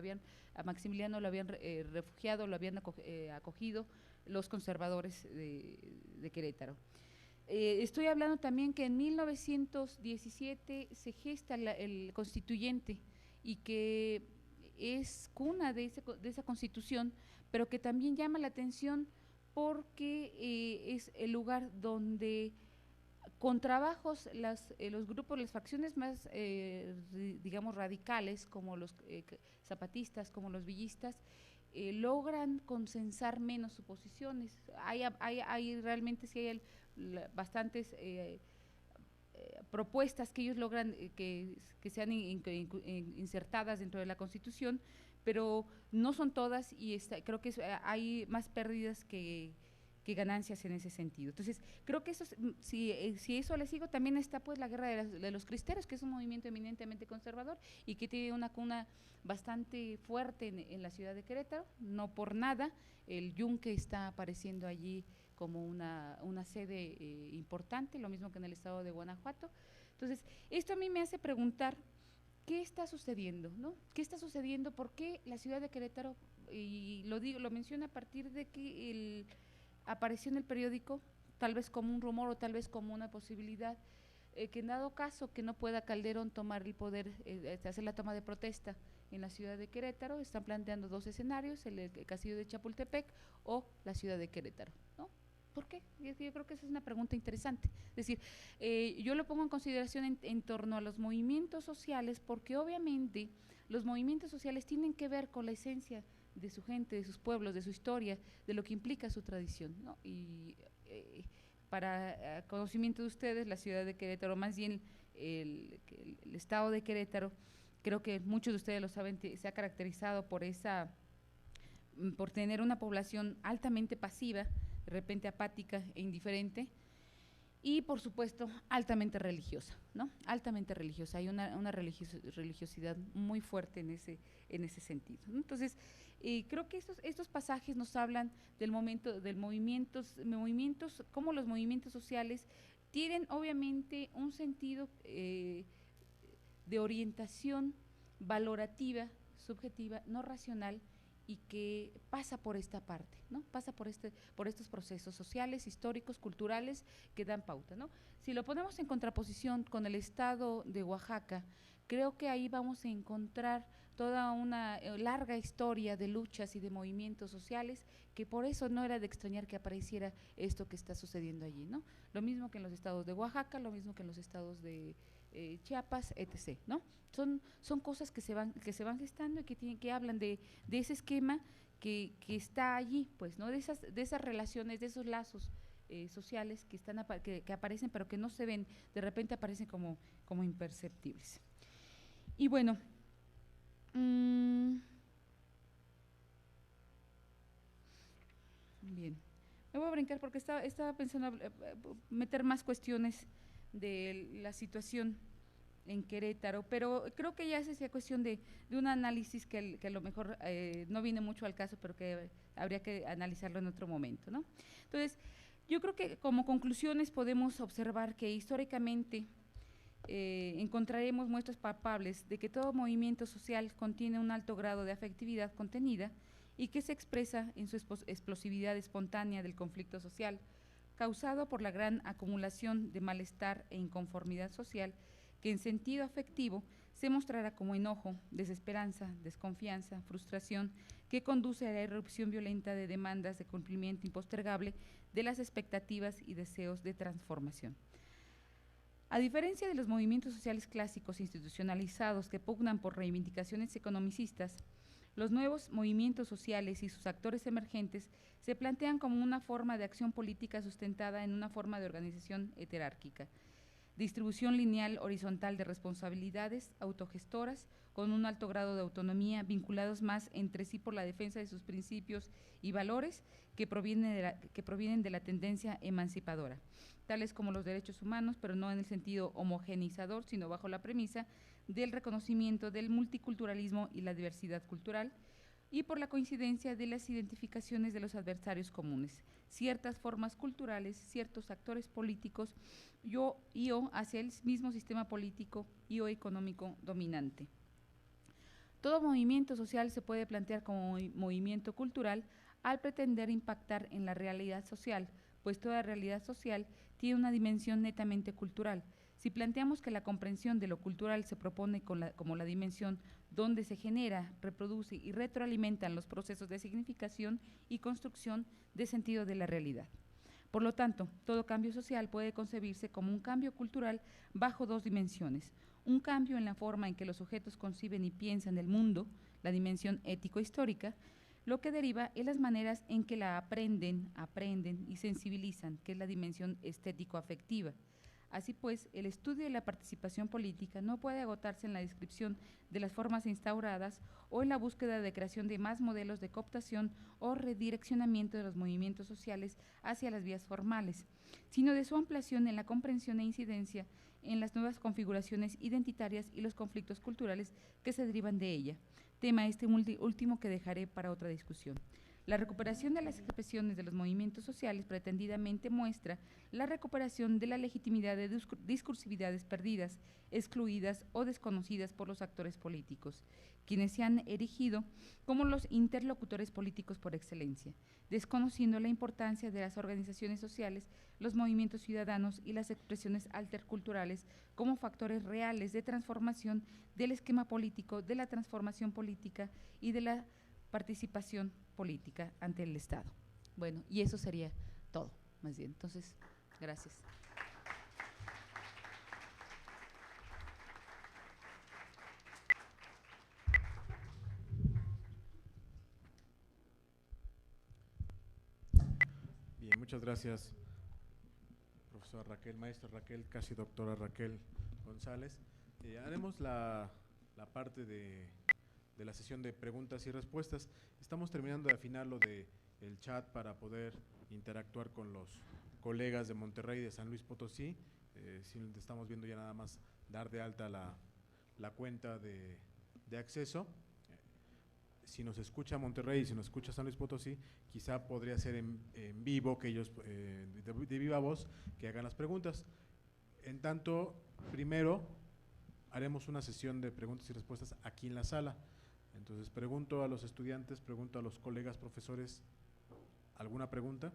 a Maximiliano lo habían refugiado, lo habían acogido los conservadores de Querétaro. Estoy hablando también que en 1917 se gesta el constituyente y que es cuna de esa constitución, pero que también llama la atención porque es el lugar donde con trabajos los grupos, las facciones más, digamos, radicales, como los zapatistas, como los villistas, logran consensar menos sus posiciones. Hay realmente sí hay bastantes propuestas que ellos logran que sean insertadas dentro de la Constitución, pero no son todas y creo que hay más pérdidas que ganancias en ese sentido. Entonces, creo que si eso le sigo, también está pues la guerra de los cristeros, que es un movimiento eminentemente conservador y que tiene una cuna bastante fuerte en la ciudad de Querétaro. No por nada, el Yunque está apareciendo allí como una sede importante, lo mismo que en el estado de Guanajuato. Entonces, esto a mí me hace preguntar, ¿qué está sucediendo, no? ¿Qué está sucediendo? ¿Por qué la ciudad de Querétaro, y lo menciono a partir de que apareció en el periódico, tal vez como un rumor o tal vez como una posibilidad, que en dado caso que no pueda Calderón tomar el poder, hacer la toma de protesta en la ciudad de Querétaro, están planteando dos escenarios, el castillo de Chapultepec o la ciudad de Querétaro, ¿no? ¿Por qué? Yo creo que esa es una pregunta interesante. Es decir, yo lo pongo en consideración en torno a los movimientos sociales, porque obviamente los movimientos sociales tienen que ver con la esencia de su gente, de sus pueblos, de su historia, de lo que implica su tradición, ¿no? Y para conocimiento de ustedes, la ciudad de Querétaro, más bien el estado de Querétaro, creo que muchos de ustedes lo saben, se ha caracterizado por tener una población altamente pasiva, de repente apática e indiferente, y por supuesto altamente religiosa, ¿no? Altamente religiosa, hay una religiosidad muy fuerte en ese sentido, ¿no? Entonces, creo que estos pasajes nos hablan del momento, movimientos, cómo los movimientos sociales tienen obviamente un sentido de orientación valorativa, subjetiva, no racional, y que pasa por esta parte, ¿no? Pasa por estos procesos sociales, históricos, culturales que dan pauta, ¿no? Si lo ponemos en contraposición con el estado de Oaxaca, creo que ahí vamos a encontrar toda una larga historia de luchas y de movimientos sociales, que por eso no era de extrañar que apareciera esto que está sucediendo allí, ¿no? Lo mismo que en los estados de Oaxaca, lo mismo que en los estados de Chiapas, etc., ¿no? Son cosas que se van gestando y que hablan de ese esquema que está allí, pues, ¿no? De esas relaciones, de esos lazos sociales que aparecen, pero que no se ven, de repente aparecen como imperceptibles. Y bueno, bien, me voy a brincar porque estaba pensando meter más cuestiones de la situación en Querétaro, pero creo que ya es esa cuestión de un análisis que a lo mejor no viene mucho al caso, pero que habría que analizarlo en otro momento, ¿no? Entonces, yo creo que como conclusiones podemos observar que históricamente encontraremos muestras palpables de que todo movimiento social contiene un alto grado de afectividad contenida y que se expresa en su explosividad espontánea del conflicto social, causado por la gran acumulación de malestar e inconformidad social, que en sentido afectivo se mostrará como enojo, desesperanza, desconfianza, frustración, que conduce a la irrupción violenta de demandas de cumplimiento impostergable de las expectativas y deseos de transformación. A diferencia de los movimientos sociales clásicos institucionalizados que pugnan por reivindicaciones economicistas, los nuevos movimientos sociales y sus actores emergentes se plantean como una forma de acción política sustentada en una forma de organización heterárquica, distribución lineal horizontal de responsabilidades autogestoras con un alto grado de autonomía, vinculados más entre sí por la defensa de sus principios y valores que provienen de la tendencia emancipadora, tales como los derechos humanos, pero no en el sentido homogeneizador, sino bajo la premisa del reconocimiento del multiculturalismo y la diversidad cultural, y por la coincidencia de las identificaciones de los adversarios comunes, ciertas formas culturales, ciertos actores políticos y o hacia el mismo sistema político y o económico dominante. Todo movimiento social se puede plantear como movimiento cultural al pretender impactar en la realidad social, pues toda realidad social tiene una dimensión netamente cultural. Si planteamos que la comprensión de lo cultural se propone como la dimensión donde se genera, reproduce y retroalimentan los procesos de significación y construcción de sentido de la realidad. Por lo tanto, todo cambio social puede concebirse como un cambio cultural bajo dos dimensiones: un cambio en la forma en que los sujetos conciben y piensan el mundo, la dimensión ético-histórica, lo que deriva en las maneras en que la aprenden y sensibilizan, que es la dimensión estético-afectiva. Así pues, el estudio de la participación política no puede agotarse en la descripción de las formas instauradas o en la búsqueda de creación de más modelos de cooptación o redireccionamiento de los movimientos sociales hacia las vías formales, sino de su ampliación en la comprensión e incidencia en las nuevas configuraciones identitarias y los conflictos culturales que se derivan de ella, tema este último que dejaré para otra discusión. La recuperación de las expresiones de los movimientos sociales pretendidamente muestra la recuperación de la legitimidad de discursividades perdidas, excluidas o desconocidas por los actores políticos, quienes se han erigido como los interlocutores políticos por excelencia, desconociendo la importancia de las organizaciones sociales, los movimientos ciudadanos y las expresiones alterculturales como factores reales de transformación del esquema político, de la transformación política y de la participación política ante el Estado. Bueno, y eso sería todo, más bien. Entonces, gracias. Bien, muchas gracias, profesora Raquel, maestra Raquel, casi doctora Raquel González. Haremos la parte de la sesión de preguntas y respuestas. Estamos terminando de afinar lo del chat para poder interactuar con colegas de Monterrey y de San Luis Potosí. Si estamos viendo ya nada más dar de alta la cuenta de acceso. Si nos escucha Monterrey y si nos escucha San Luis Potosí, quizá podría ser en vivo, que ellos de viva voz, que hagan las preguntas. En tanto, primero haremos una sesión de preguntas y respuestas aquí en la sala. Entonces pregunto a los estudiantes, pregunto a los colegas profesores, ¿alguna pregunta?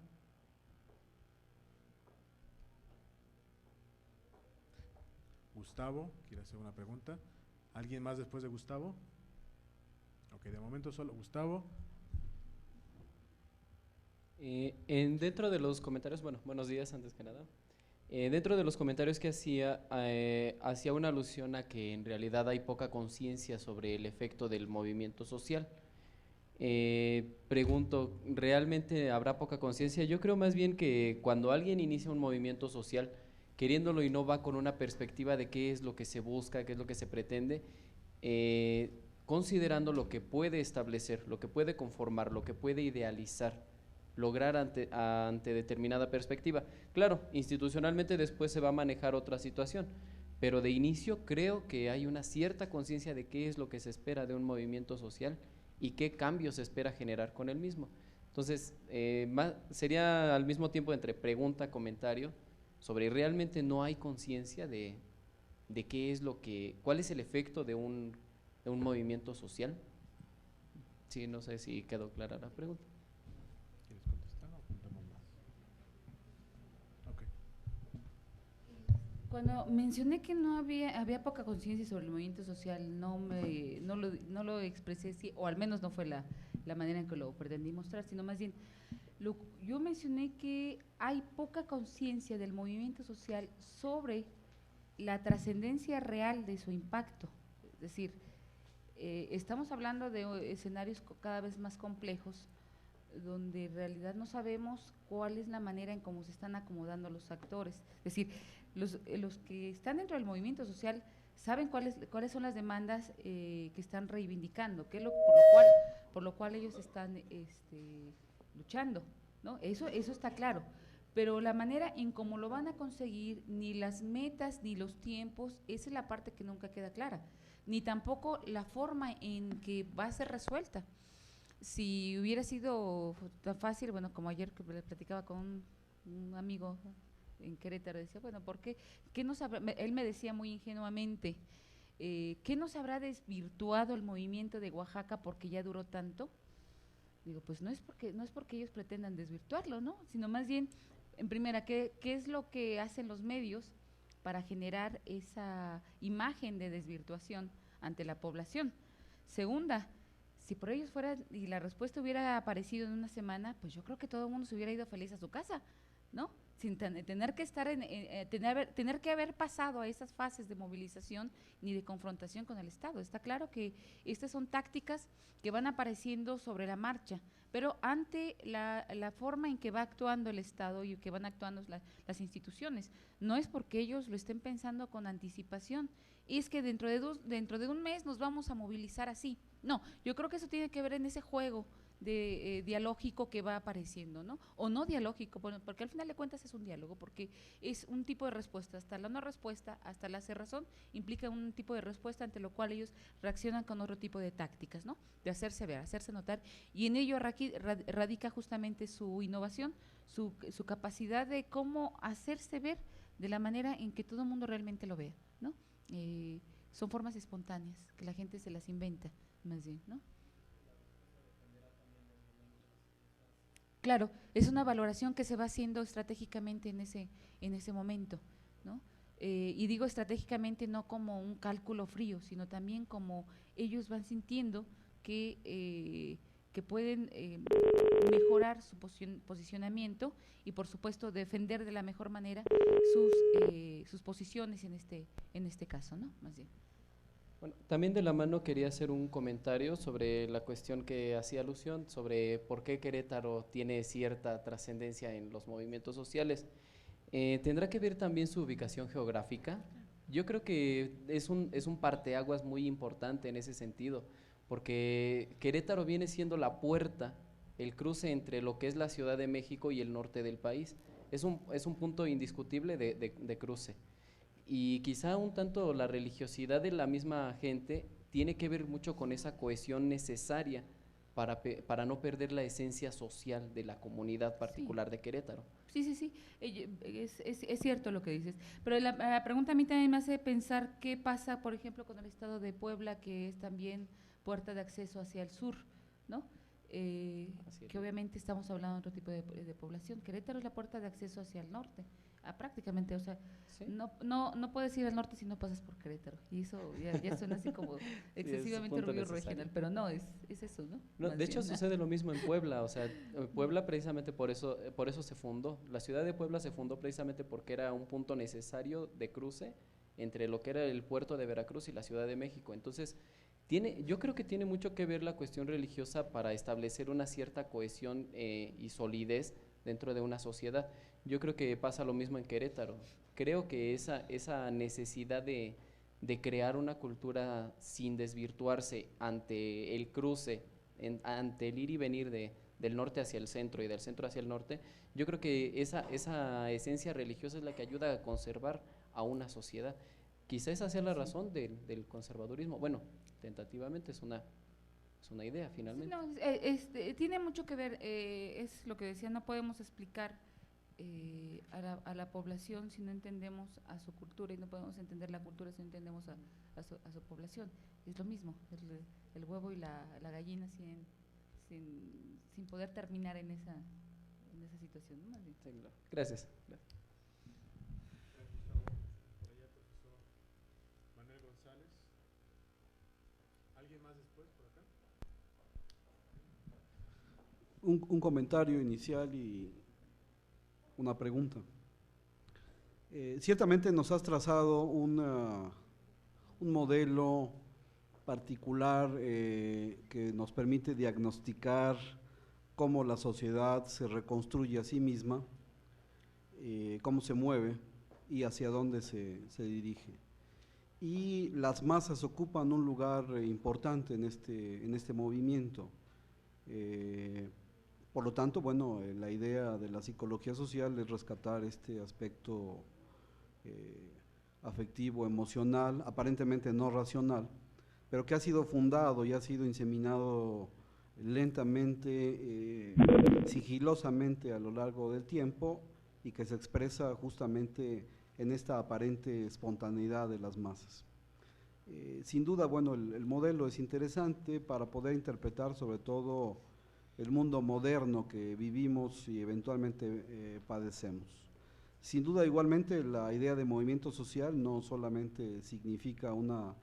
Gustavo, ¿quiere hacer una pregunta? ¿Alguien más después de Gustavo? Ok, de momento solo Gustavo. Dentro de los comentarios, bueno, buenos días antes que nada. Dentro de los comentarios que hacía una alusión a que en realidad hay poca conciencia sobre el efecto del movimiento social. Pregunto, ¿realmente habrá poca conciencia? Yo creo más bien que cuando alguien inicia un movimiento social, queriéndolo y no va con una perspectiva de qué es lo que se busca, qué es lo que se pretende, considerando lo que puede establecer, lo que puede conformar, lo que puede idealizar, lograr ante determinada perspectiva. Claro, institucionalmente después se va a manejar otra situación, pero de inicio creo que hay una cierta conciencia de qué es lo que se espera de un movimiento social y qué cambios se espera generar con el mismo. Entonces, sería al mismo tiempo entre pregunta, comentario, sobre realmente no hay conciencia de qué es cuál es el efecto de un movimiento social. Sí, no sé si quedó clara la pregunta. ¿Quieres contestar o apuntamos más? Ok. Cuando mencioné que no había poca conciencia sobre el movimiento social, no lo expresé así, o al menos no fue la manera en que lo pretendí mostrar, sino más bien, yo mencioné que hay poca conciencia del movimiento social sobre la trascendencia real de su impacto. Es decir, estamos hablando de escenarios cada vez más complejos, donde en realidad no sabemos cuál es la manera en cómo se están acomodando los actores. Es decir, los que están dentro del movimiento social saben cuáles son las demandas que están reivindicando, por lo cual ellos están luchando, ¿no? Eso está claro. Pero la manera en cómo lo van a conseguir, ni las metas ni los tiempos, esa es la parte que nunca queda clara, ni tampoco la forma en que va a ser resuelta. Si hubiera sido tan fácil, bueno, como ayer que platicaba con un amigo en Querétaro, decía, bueno, ¿por qué? Él me decía muy ingenuamente, ¿qué nos habrá desvirtuado el movimiento de Oaxaca porque ya duró tanto? Digo, pues no es porque ellos pretendan desvirtuarlo, ¿no? Sino más bien, en primera, ¿qué es lo que hacen los medios para generar esa imagen de desvirtuación ante la población? Segunda, si por ellos fuera y la respuesta hubiera aparecido en una semana, pues yo creo que todo el mundo se hubiera ido feliz a su casa, ¿no? Sin tener que estar tener que haber pasado a esas fases de movilización ni de confrontación con el Estado. Está claro que estas son tácticas que van apareciendo sobre la marcha, pero ante la forma en que va actuando el Estado y que van actuando las instituciones, no es porque ellos lo estén pensando con anticipación, es que dentro de un mes nos vamos a movilizar así. No, yo creo que eso tiene que ver en ese juego dialógico que va apareciendo, ¿no? O no dialógico, porque al final de cuentas es un diálogo, porque es un tipo de respuesta, hasta la no respuesta, hasta la cerrazón, implica un tipo de respuesta ante lo cual ellos reaccionan con otro tipo de tácticas, ¿no? De hacerse ver, hacerse notar, y en ello radica justamente su innovación, su capacidad de cómo hacerse ver de la manera en que todo el mundo realmente lo vea, ¿no? Son formas espontáneas, que la gente se las inventa, más bien, ¿no? Claro, es una valoración que se va haciendo estratégicamente en ese momento, ¿no? Y digo estratégicamente no como un cálculo frío, sino también como ellos van sintiendo que pueden mejorar su posicionamiento y por supuesto defender de la mejor manera sus posiciones en este caso, ¿no? Más bien. Bueno, también de la mano quería hacer un comentario sobre la cuestión que hacía alusión, sobre por qué Querétaro tiene cierta trascendencia en los movimientos sociales. ¿Tendrá que ver también su ubicación geográfica? Yo creo que es un parteaguas muy importante en ese sentido, porque Querétaro viene siendo la puerta, el cruce entre lo que es la Ciudad de México y el norte del país. es un punto indiscutible de cruce. Y quizá un tanto la religiosidad de la misma gente tiene que ver mucho con esa cohesión necesaria para no perder la esencia social de la comunidad particular de Querétaro. Sí, sí, sí, es cierto lo que dices, pero la pregunta a mí también me hace pensar qué pasa, por ejemplo, con el estado de Puebla, que es también puerta de acceso hacia el sur, ¿no? Que obviamente estamos hablando de otro tipo de población. Querétaro es la puerta de acceso hacia el norte, prácticamente, o sea, ¿Sí? no puedes ir al norte si no pasas por Querétaro, y eso ya suena así como excesivamente punto orgullo necesario. regional, pero no, es eso, ¿no? No, Más de hecho, bien, sucede lo mismo en Puebla, o sea, Puebla precisamente por eso se fundó. La ciudad de Puebla se fundó precisamente porque era un punto necesario de cruce entre lo que era el puerto de Veracruz y la Ciudad de México. Entonces, yo creo que tiene mucho que ver la cuestión religiosa para establecer una cierta cohesión y solidez dentro de una sociedad. Yo creo que pasa lo mismo en Querétaro. Creo que esa necesidad de crear una cultura sin desvirtuarse ante el cruce, ante el ir y venir del norte hacia el centro y del centro hacia el norte, yo creo que esa esencia religiosa es la que ayuda a conservar a una sociedad. Quizá esa sea la razón del conservadurismo. Bueno, tentativamente es una idea finalmente. No, tiene mucho que ver, es lo que decía, no podemos explicar a la población si no entendemos a su cultura, y no podemos entender la cultura si no entendemos a su población. Es lo mismo, el huevo y la gallina sin poder terminar en esa situación, ¿no? Sí, claro. Gracias. Manuel González. ¿Alguien más después por acá? Un comentario inicial y una pregunta. Ciertamente nos has trazado un modelo particular que nos permite diagnosticar cómo la sociedad se reconstruye a sí misma, cómo se mueve y hacia dónde se dirige. Y las masas ocupan un lugar importante en este movimiento. Por lo tanto, bueno, la idea de la psicología social es rescatar este aspecto afectivo, emocional, aparentemente no racional, pero que ha sido fundado y ha sido inseminado lentamente, sigilosamente a lo largo del tiempo, y que se expresa justamente en esta aparente espontaneidad de las masas. Sin duda, bueno, el modelo es interesante para poder interpretar sobre todo el mundo moderno que vivimos y eventualmente padecemos. Sin duda, igualmente, la idea de movimiento social no solamente significa una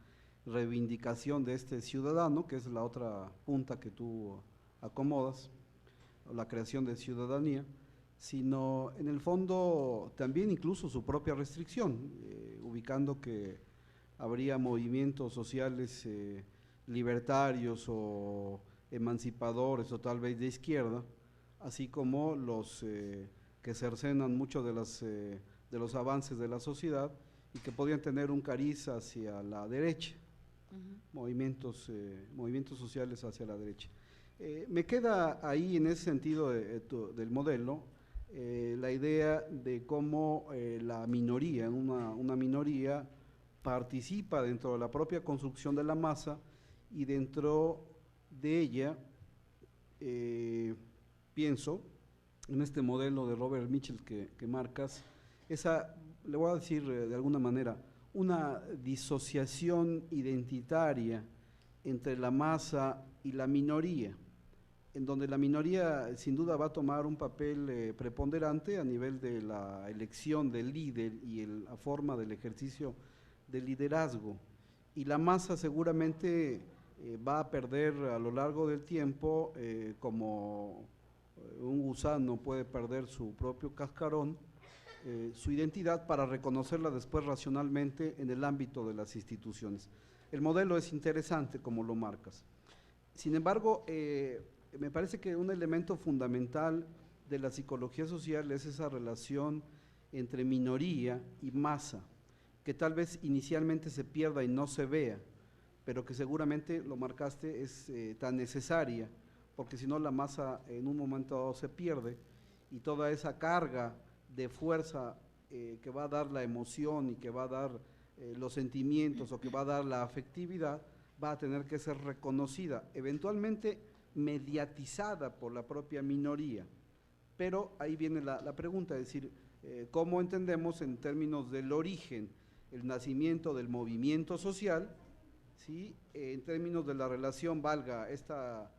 reivindicación de este ciudadano, que es la otra punta que tú acomodas, la creación de ciudadanía, sino en el fondo también incluso su propia restricción, ubicando que habría movimientos sociales libertarios o emancipadores o tal vez de izquierda, así como los que cercenan mucho de los avances de la sociedad y que podrían tener un cariz hacia la derecha, movimientos sociales hacia la derecha. Me queda ahí en ese sentido del modelo la idea de cómo la minoría, una minoría participa dentro de la propia construcción de la masa, y dentro de ella pienso en este modelo de Robert Mitchell que marcas, le voy a decir de alguna manera, una disociación identitaria entre la masa y la minoría, en donde la minoría sin duda va a tomar un papel preponderante a nivel de la elección del líder y la forma del ejercicio del liderazgo, y la masa seguramente va a perder a lo largo del tiempo, como un gusano puede perder su propio cascarón, su identidad para reconocerla después racionalmente en el ámbito de las instituciones. El modelo es interesante como lo marcas. Sin embargo, me parece que un elemento fundamental de la psicología social es esa relación entre minoría y masa, que tal vez inicialmente se pierda y no se vea, pero que seguramente, lo marcaste, es tan necesaria, porque si no la masa en un momento dado se pierde, y toda esa carga de fuerza que va a dar la emoción y que va a dar los sentimientos o que va a dar la afectividad, va a tener que ser reconocida, eventualmente mediatizada por la propia minoría. Pero ahí viene la pregunta, es decir, ¿cómo entendemos en términos del origen, el nacimiento del movimiento social, ¿sí? En términos de la relación, valga esta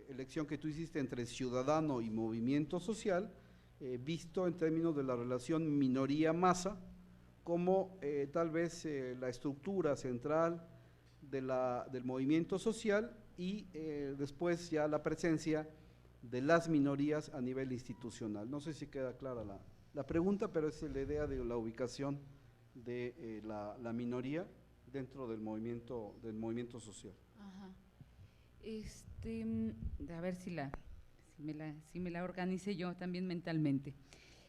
elección que tú hiciste entre ciudadano y movimiento social, visto en términos de la relación minoría-masa, como tal vez la estructura central del movimiento social y después ya la presencia de las minorías a nivel institucional. No sé si queda clara la pregunta, pero es la idea de la ubicación de la minoría dentro del movimiento social. Ajá. A ver si me la organice yo también mentalmente.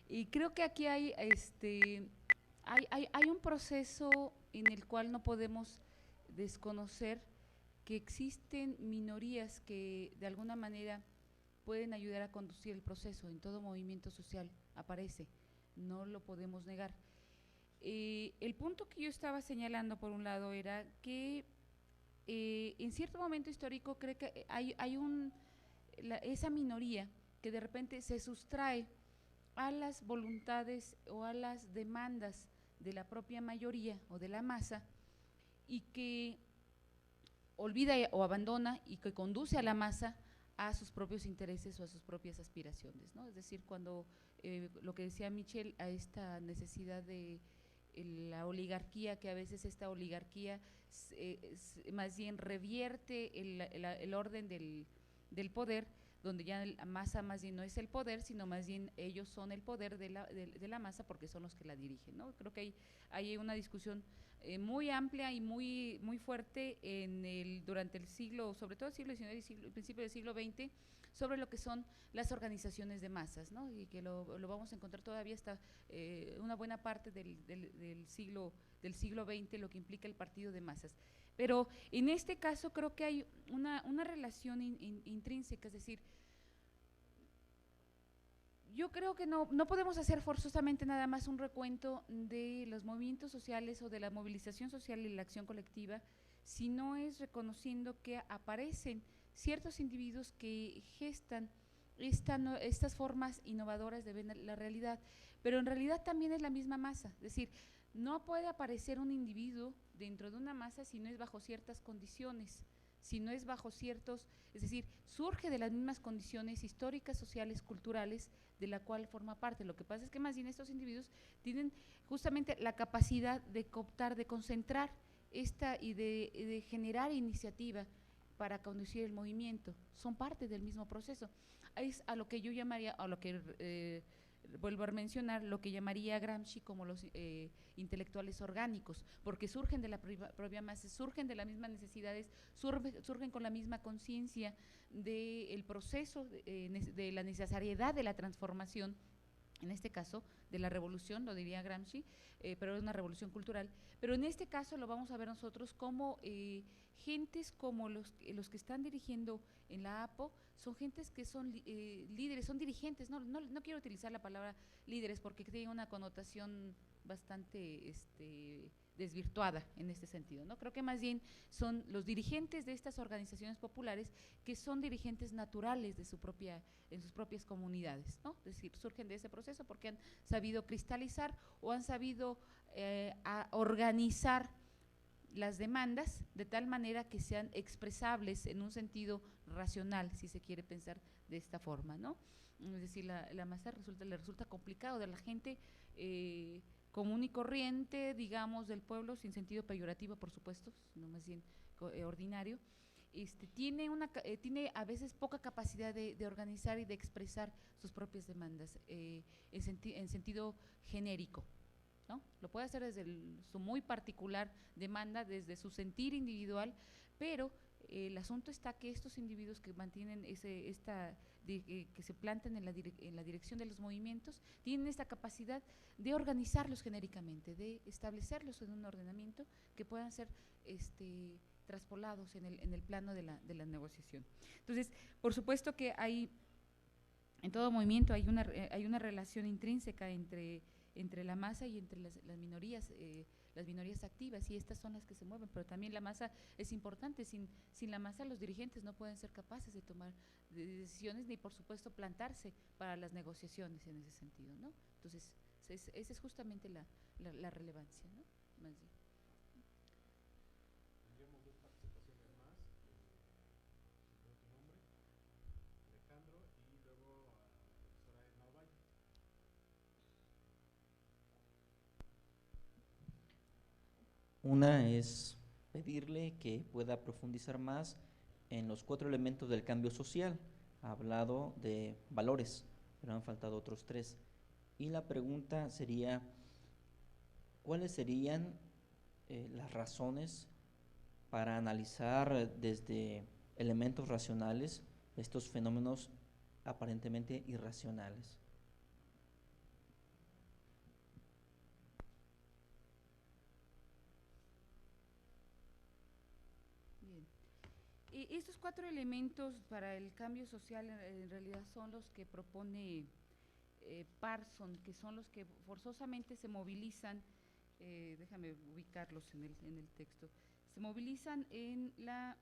Y creo que aquí hay un proceso en el cual no podemos desconocer que existen minorías que de alguna manera pueden ayudar a conducir el proceso. En todo movimiento social aparece, no lo podemos negar. El punto que yo estaba señalando por un lado era que en cierto momento histórico creo que hay esa minoría que de repente se sustrae a las voluntades o a las demandas de la propia mayoría o de la masa y que olvida o abandona y que conduce a la masa a sus propios intereses o a sus propias aspiraciones, ¿no? Es decir, cuando lo que decía Michel, a esta necesidad de la oligarquía, que a veces esta oligarquía más bien revierte el orden del poder, donde ya la masa más bien no es el poder, sino más bien ellos son el poder de la masa porque son los que la dirigen, ¿no? Creo que hay una discusión muy amplia y muy fuerte durante el siglo, sobre todo el siglo XIX y principio del siglo XX, sobre lo que son las organizaciones de masas, ¿no? Y que lo vamos a encontrar todavía hasta una buena parte del siglo XX, lo que implica el partido de masas. Pero en este caso creo que hay una relación intrínseca, es decir, yo creo que no podemos hacer forzosamente nada más un recuento de los movimientos sociales o de la movilización social y la acción colectiva, si no es reconociendo que aparecen ciertos individuos que gestan estas formas innovadoras de ver la realidad, pero en realidad también es la misma masa, es decir, no puede aparecer un individuo dentro de una masa si no es bajo ciertas condiciones, si no es bajo ciertos, es decir, surge de las mismas condiciones históricas, sociales, culturales, de la cual forma parte. Lo que pasa es que más bien estos individuos tienen justamente la capacidad de cooptar, de concentrar y de generar iniciativa para conducir el movimiento, son parte del mismo proceso. Es a lo que yo llamaría, a lo que vuelvo a mencionar, lo que llamaría Gramsci como los intelectuales orgánicos, porque surgen de la propia masa, surgen de las mismas necesidades, surgen con la misma conciencia del proceso, de la necesariedad de la transformación, en este caso de la revolución, lo diría Gramsci, pero es una revolución cultural, pero en este caso lo vamos a ver nosotros como gentes como los que están dirigiendo en la APO, son gentes que son líderes, son dirigentes, no quiero utilizar la palabra líderes porque tiene una connotación bastante desvirtuada en este sentido, ¿no? Creo que más bien son los dirigentes de estas organizaciones populares que son dirigentes naturales en sus propias comunidades, ¿no? Es decir, surgen de ese proceso porque han sabido cristalizar o han sabido organizar las demandas de tal manera que sean expresables en un sentido racional, si se quiere pensar de esta forma, ¿no? Es decir, la masa le resulta complicado de la gente común y corriente, digamos, del pueblo, sin sentido peyorativo, por supuesto, sino más bien ordinario, tiene a veces poca capacidad de organizar y de expresar sus propias demandas en sentido genérico, ¿no? Lo puede hacer desde su muy particular demanda, desde su sentir individual, pero el asunto está que estos individuos que mantienen que se plantan en la dirección de los movimientos, tienen esta capacidad de organizarlos genéricamente, de establecerlos en un ordenamiento que puedan ser traspolados en el plano de la negociación. Entonces, por supuesto que hay en todo movimiento hay una relación intrínseca entre la masa y entre las minorías activas, y estas son las que se mueven, pero también la masa es importante. Sin la masa los dirigentes no pueden ser capaces de tomar decisiones ni por supuesto plantarse para las negociaciones en ese sentido, ¿no? Entonces esa es justamente la relevancia, ¿no? Más bien. Tendríamos dos participaciones más. Tu nombre, Alejandro, y luego a la profesora Edna Ovalle. Una es pedirle que pueda profundizar más en los 4 elementos del cambio social. Ha hablado de valores, pero han faltado otros 3. Y la pregunta sería, ¿cuáles serían las razones para analizar desde elementos racionales estos fenómenos aparentemente irracionales? Bien. Estos 4 elementos para el cambio social en realidad son los que propone Parson, que son los que forzosamente se movilizan, déjame ubicarlos en el texto, se movilizan en la…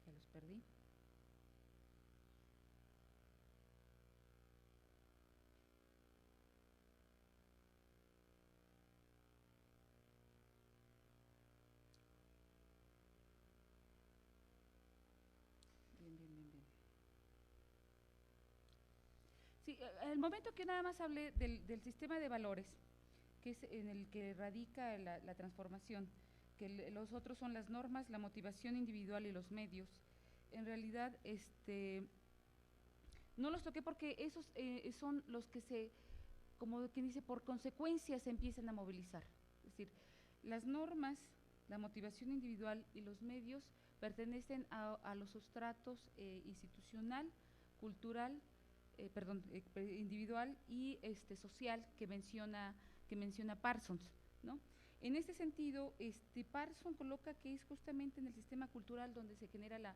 ya los perdí. Bien. Sí, el momento que nada más hablé del sistema de valores, que es en el que radica la transformación, que los otros son las normas, la motivación individual y los medios. En realidad, no los toqué porque esos son los que como quien dice, por consecuencia se empiezan a movilizar. Es decir, las normas, la motivación individual y los medios pertenecen a los sustratos institucional, cultural, individual y social que menciona Parsons, ¿no? En este sentido, Parsons coloca que es justamente en el sistema cultural donde se genera la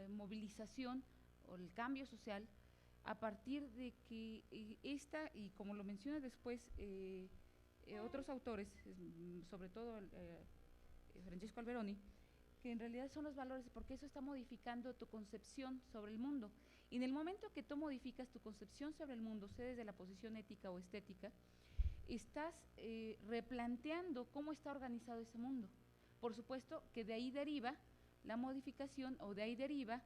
movilización o el cambio social, a partir de que y como lo menciona después otros autores, sobre todo Francesco Alberoni, que en realidad son los valores, porque eso está modificando tu concepción sobre el mundo. Y en el momento que tú modificas tu concepción sobre el mundo, sea desde la posición ética o estética, estás replanteando cómo está organizado ese mundo. Por supuesto que de ahí deriva la modificación o de ahí deriva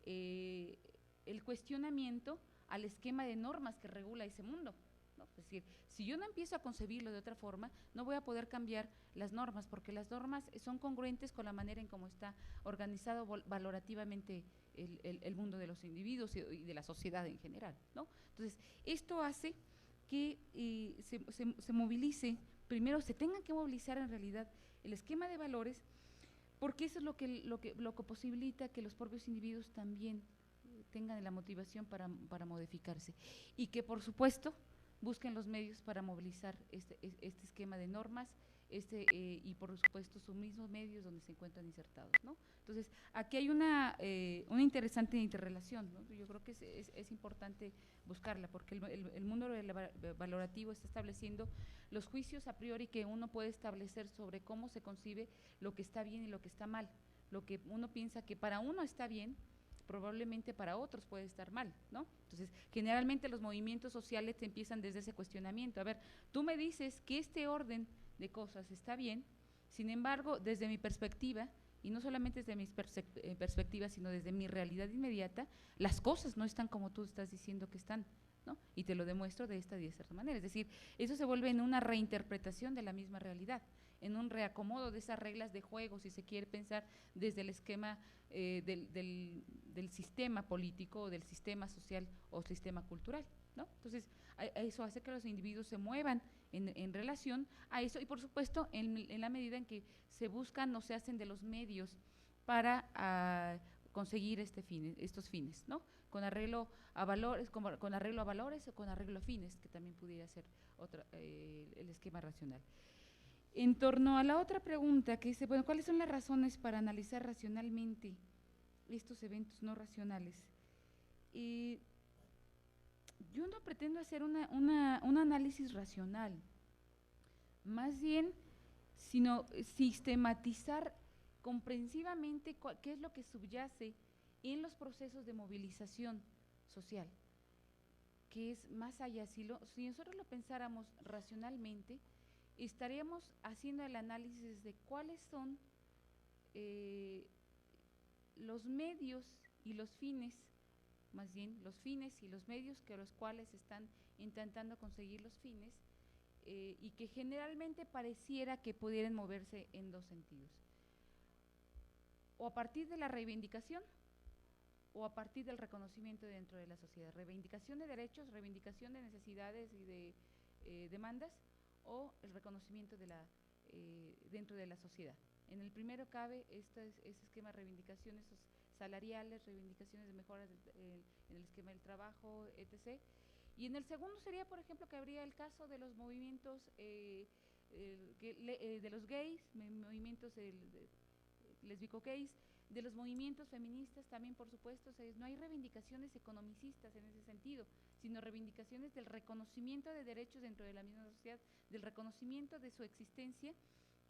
el cuestionamiento al esquema de normas que regula ese mundo, ¿no? Es decir, si yo no empiezo a concebirlo de otra forma, no voy a poder cambiar las normas, porque las normas son congruentes con la manera en cómo está organizado valorativamente el mundo de los individuos y de la sociedad en general, ¿no? Entonces, esto hace que se movilice, primero se tenga que movilizar en realidad el esquema de valores, porque eso es lo que posibilita que los propios individuos también tengan la motivación para modificarse, y que por supuesto busquen los medios para movilizar este esquema de normas, y por supuesto sus mismos medios donde se encuentran insertados, ¿no? Entonces, aquí hay una interesante interrelación, ¿no? Yo creo que es importante buscarla, porque el mundo valorativo está estableciendo los juicios a priori que uno puede establecer sobre cómo se concibe lo que está bien y lo que está mal. Lo que uno piensa que para uno está bien, probablemente para otros puede estar mal, ¿no? Entonces, generalmente los movimientos sociales empiezan desde ese cuestionamiento. A ver, tú me dices que este orden de cosas está bien, sin embargo, desde mi perspectiva, y no solamente desde mi perspectiva, sino desde mi realidad inmediata, las cosas no están como tú estás diciendo que están, ¿no? Y te lo demuestro de esta manera. Es decir, eso se vuelve en una reinterpretación de la misma realidad, en un reacomodo de esas reglas de juego, si se quiere pensar desde el esquema del sistema político, o del sistema social o sistema cultural, ¿no? Entonces, eso hace que los individuos se muevan en relación a eso, y por supuesto en la medida en que se buscan o se hacen de los medios para conseguir estos fines, ¿no? con arreglo a valores, con arreglo a valores o con arreglo a fines, que también pudiera ser el esquema racional. En torno a la otra pregunta que dice, bueno, ¿cuáles son las razones para analizar racionalmente estos eventos no racionales? Yo no pretendo hacer un análisis racional, más bien, sino sistematizar comprensivamente qué es lo que subyace en los procesos de movilización social, que es más allá. Si nosotros lo pensáramos racionalmente, estaríamos haciendo el análisis de cuáles son los medios y los fines, más bien los fines y los medios que los cuales están intentando conseguir los fines, y que generalmente pareciera que pudieran moverse en dos sentidos, o a partir de la reivindicación o a partir del reconocimiento dentro de la sociedad, reivindicación de derechos, reivindicación de necesidades y de demandas, o el reconocimiento dentro de la sociedad. En el primero cabe ese esquema de reivindicaciones salariales, reivindicaciones de mejoras en el esquema del trabajo, etc. Y en el segundo sería, por ejemplo, que habría el caso de los movimientos de los gays, movimientos lésbico-gays, de los movimientos feministas también, por supuesto. O sea, no hay reivindicaciones economicistas en ese sentido, sino reivindicaciones del reconocimiento de derechos dentro de la misma sociedad, del reconocimiento de su existencia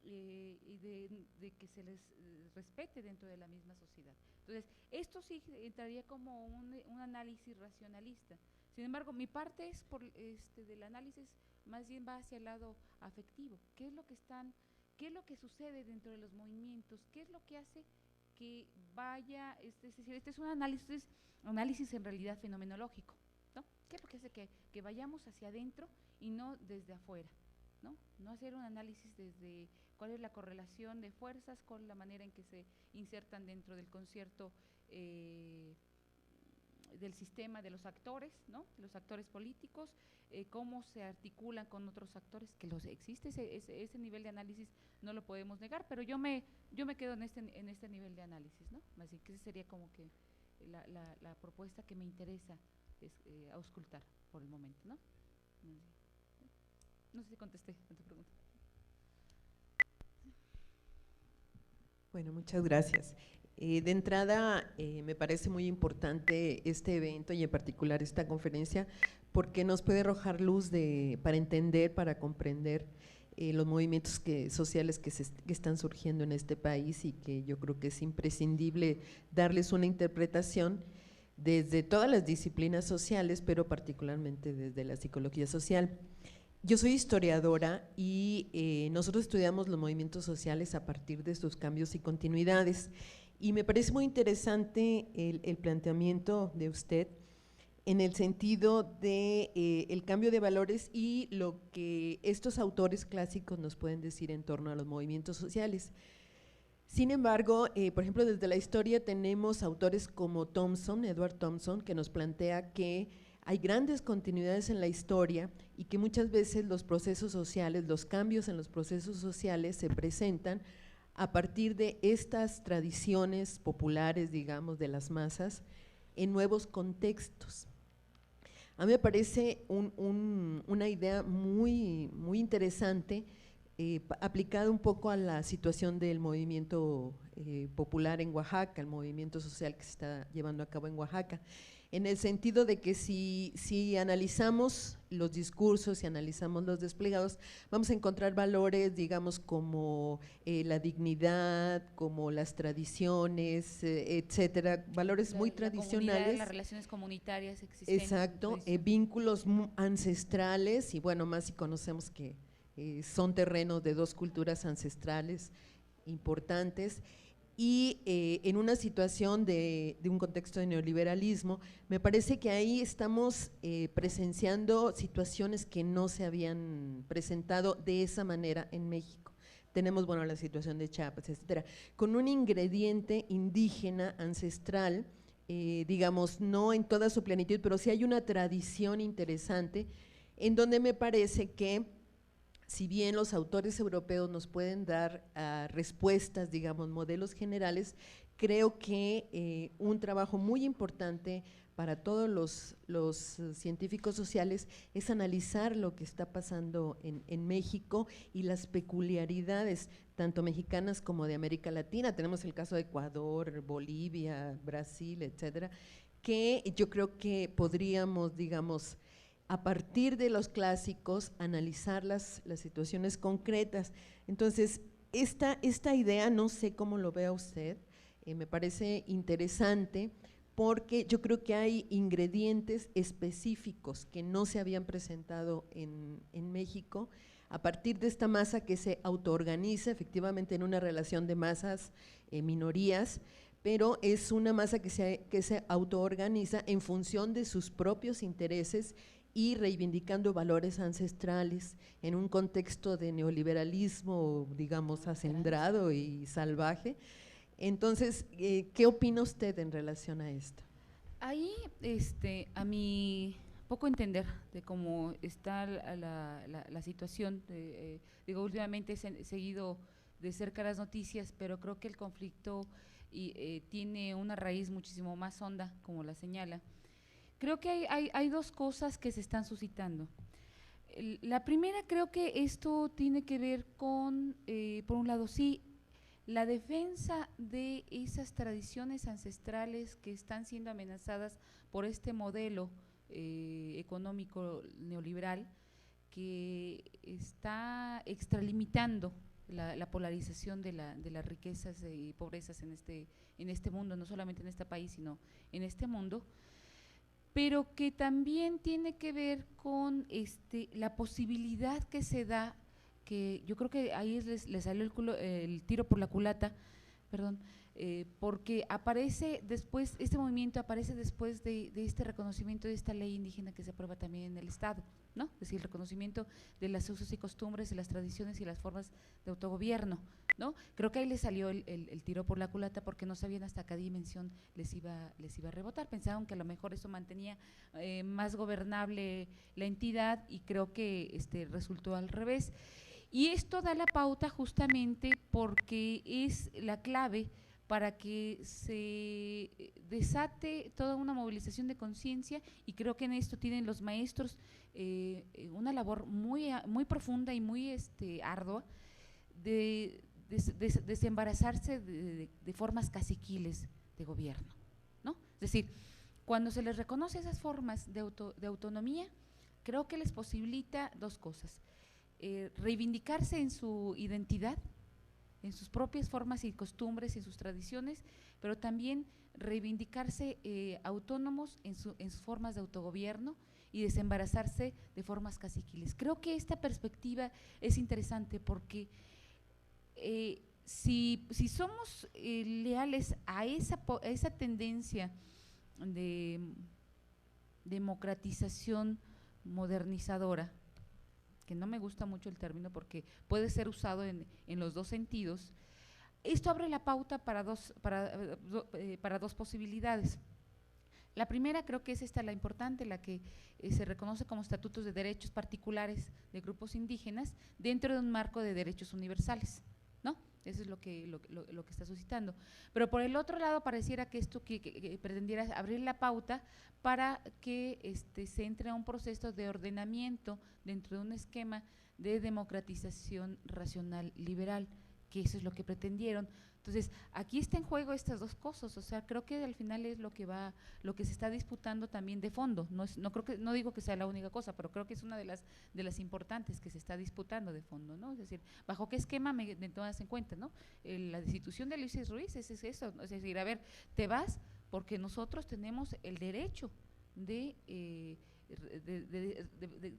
y de que se les respete dentro de la misma sociedad. Entonces, esto sí entraría como un análisis racionalista. Sin embargo, mi parte es del análisis más bien va hacia el lado afectivo. ¿Qué es lo que sucede dentro de los movimientos? ¿Qué es lo que hace que vaya, es decir, este es un análisis en realidad fenomenológico, ¿no? ¿Qué es lo que hace que vayamos hacia adentro y no desde afuera, ¿no? No hacer un análisis desde cuál es la correlación de fuerzas, con la manera en que se insertan dentro del concierto del sistema de los actores, ¿no? Los actores políticos, cómo se articulan con otros actores, que existe ese nivel de análisis, no lo podemos negar, pero yo me quedo en este nivel de análisis, ¿no? Así que esa sería como que la propuesta que me interesa auscultar por el momento, ¿no? No sé si contesté a tu pregunta. Bueno, muchas gracias. De entrada, me parece muy importante este evento y en particular esta conferencia, porque nos puede arrojar luz para entender, para comprender los movimientos sociales que están surgiendo en este país, y que yo creo que es imprescindible darles una interpretación desde todas las disciplinas sociales, pero particularmente desde la psicología social. Yo soy historiadora y nosotros estudiamos los movimientos sociales a partir de sus cambios y continuidades, y me parece muy interesante el planteamiento de usted en el sentido de el cambio de valores y lo que estos autores clásicos nos pueden decir en torno a los movimientos sociales. Sin embargo, por ejemplo, desde la historia tenemos autores como Edward Thompson, que nos plantea que hay grandes continuidades en la historia y que muchas veces los procesos sociales, los cambios en los procesos sociales se presentan a partir de estas tradiciones populares, digamos, de las masas, en nuevos contextos. A mí me parece una idea muy, muy interesante, aplicada un poco a la situación del movimiento popular en Oaxaca, el movimiento social que se está llevando a cabo en Oaxaca, en el sentido de que si analizamos los discursos, si analizamos los desplegados, vamos a encontrar valores, digamos, como la dignidad, como las tradiciones, etcétera, valores muy tradicionales. Las relaciones comunitarias existentes. Exacto, vínculos ancestrales, y bueno, más si conocemos que son terrenos de dos culturas ancestrales importantes. Y en una situación de un contexto de neoliberalismo, me parece que ahí estamos presenciando situaciones que no se habían presentado de esa manera en México. Tenemos, bueno, la situación de Chiapas, etcétera, con un ingrediente indígena ancestral, digamos, no en toda su plenitud, pero sí hay una tradición interesante en donde me parece que, si bien los autores europeos nos pueden dar respuestas, digamos, modelos generales, creo que un trabajo muy importante para todos los científicos sociales es analizar lo que está pasando en México y las peculiaridades, tanto mexicanas como de América Latina. Tenemos el caso de Ecuador, Bolivia, Brasil, etcétera, que yo creo que podríamos, digamos, a partir de los clásicos, analizar las situaciones concretas. Entonces, esta idea, no sé cómo lo vea usted, me parece interesante, porque yo creo que hay ingredientes específicos que no se habían presentado en México, a partir de esta masa que se autoorganiza efectivamente en una relación de masas, minorías, pero es una masa que se autoorganiza en función de sus propios intereses y reivindicando valores ancestrales en un contexto de neoliberalismo, digamos, acendrado y salvaje. Entonces, ¿qué opina usted en relación a esto? Ahí, a mi poco entender de cómo está la situación, digo, últimamente he seguido de cerca las noticias, pero creo que el conflicto tiene una raíz muchísimo más honda, como la señala. Creo que hay dos cosas que se están suscitando. La primera, creo que esto tiene que ver con, por un lado, sí, la defensa de esas tradiciones ancestrales que están siendo amenazadas por este modelo económico neoliberal que está extralimitando la polarización de las riquezas y pobrezas en este mundo, no solamente en este país, sino en este mundo, pero que también tiene que ver con la posibilidad que se da, que yo creo que ahí les salió el tiro por la culata, perdón, porque aparece después, este movimiento aparece después de este reconocimiento de esta ley indígena que se aprueba también en el Estado, ¿no? Es decir, el reconocimiento de las usos y costumbres, de las tradiciones y las formas de autogobierno, ¿no? Creo que ahí les salió el tiro por la culata porque no sabían hasta qué dimensión les iba a rebotar, pensaron que a lo mejor eso mantenía más gobernable la entidad y creo que resultó al revés. Y esto da la pauta justamente porque es la clave para que se desate toda una movilización de conciencia y creo que en esto tienen los maestros una labor muy profunda y muy ardua de desembarazarse de formas caciquiles de gobierno, ¿no? Es decir, cuando se les reconoce esas formas de autonomía, creo que les posibilita dos cosas. Reivindicarse en su identidad, en sus propias formas y costumbres, en sus tradiciones, pero también reivindicarse autónomos en sus formas de autogobierno y desembarazarse de formas caciquiles. Creo que esta perspectiva es interesante porque si somos leales a esa tendencia de democratización modernizadora, que no me gusta mucho el término porque puede ser usado en los dos sentidos, esto abre la pauta para dos posibilidades. La primera creo que es esta la importante, la que se reconoce como estatutos de derechos particulares de grupos indígenas dentro de un marco de derechos universales, ¿no? Eso es lo que está suscitando. Pero por el otro lado pareciera que esto que pretendiera abrir la pauta para que se entre a un proceso de ordenamiento dentro de un esquema de democratización racional liberal, que eso es lo que pretendieron. Entonces, aquí está en juego estas dos cosas, o sea, creo que al final es lo que se está disputando también de fondo, no digo que sea la única cosa, pero creo que es una de las importantes que se está disputando de fondo, ¿no? Es decir, ¿bajo qué esquema me tomas en cuenta, no? La destitución de Luis Ruiz es eso, es decir, a ver, te vas porque nosotros tenemos el derecho de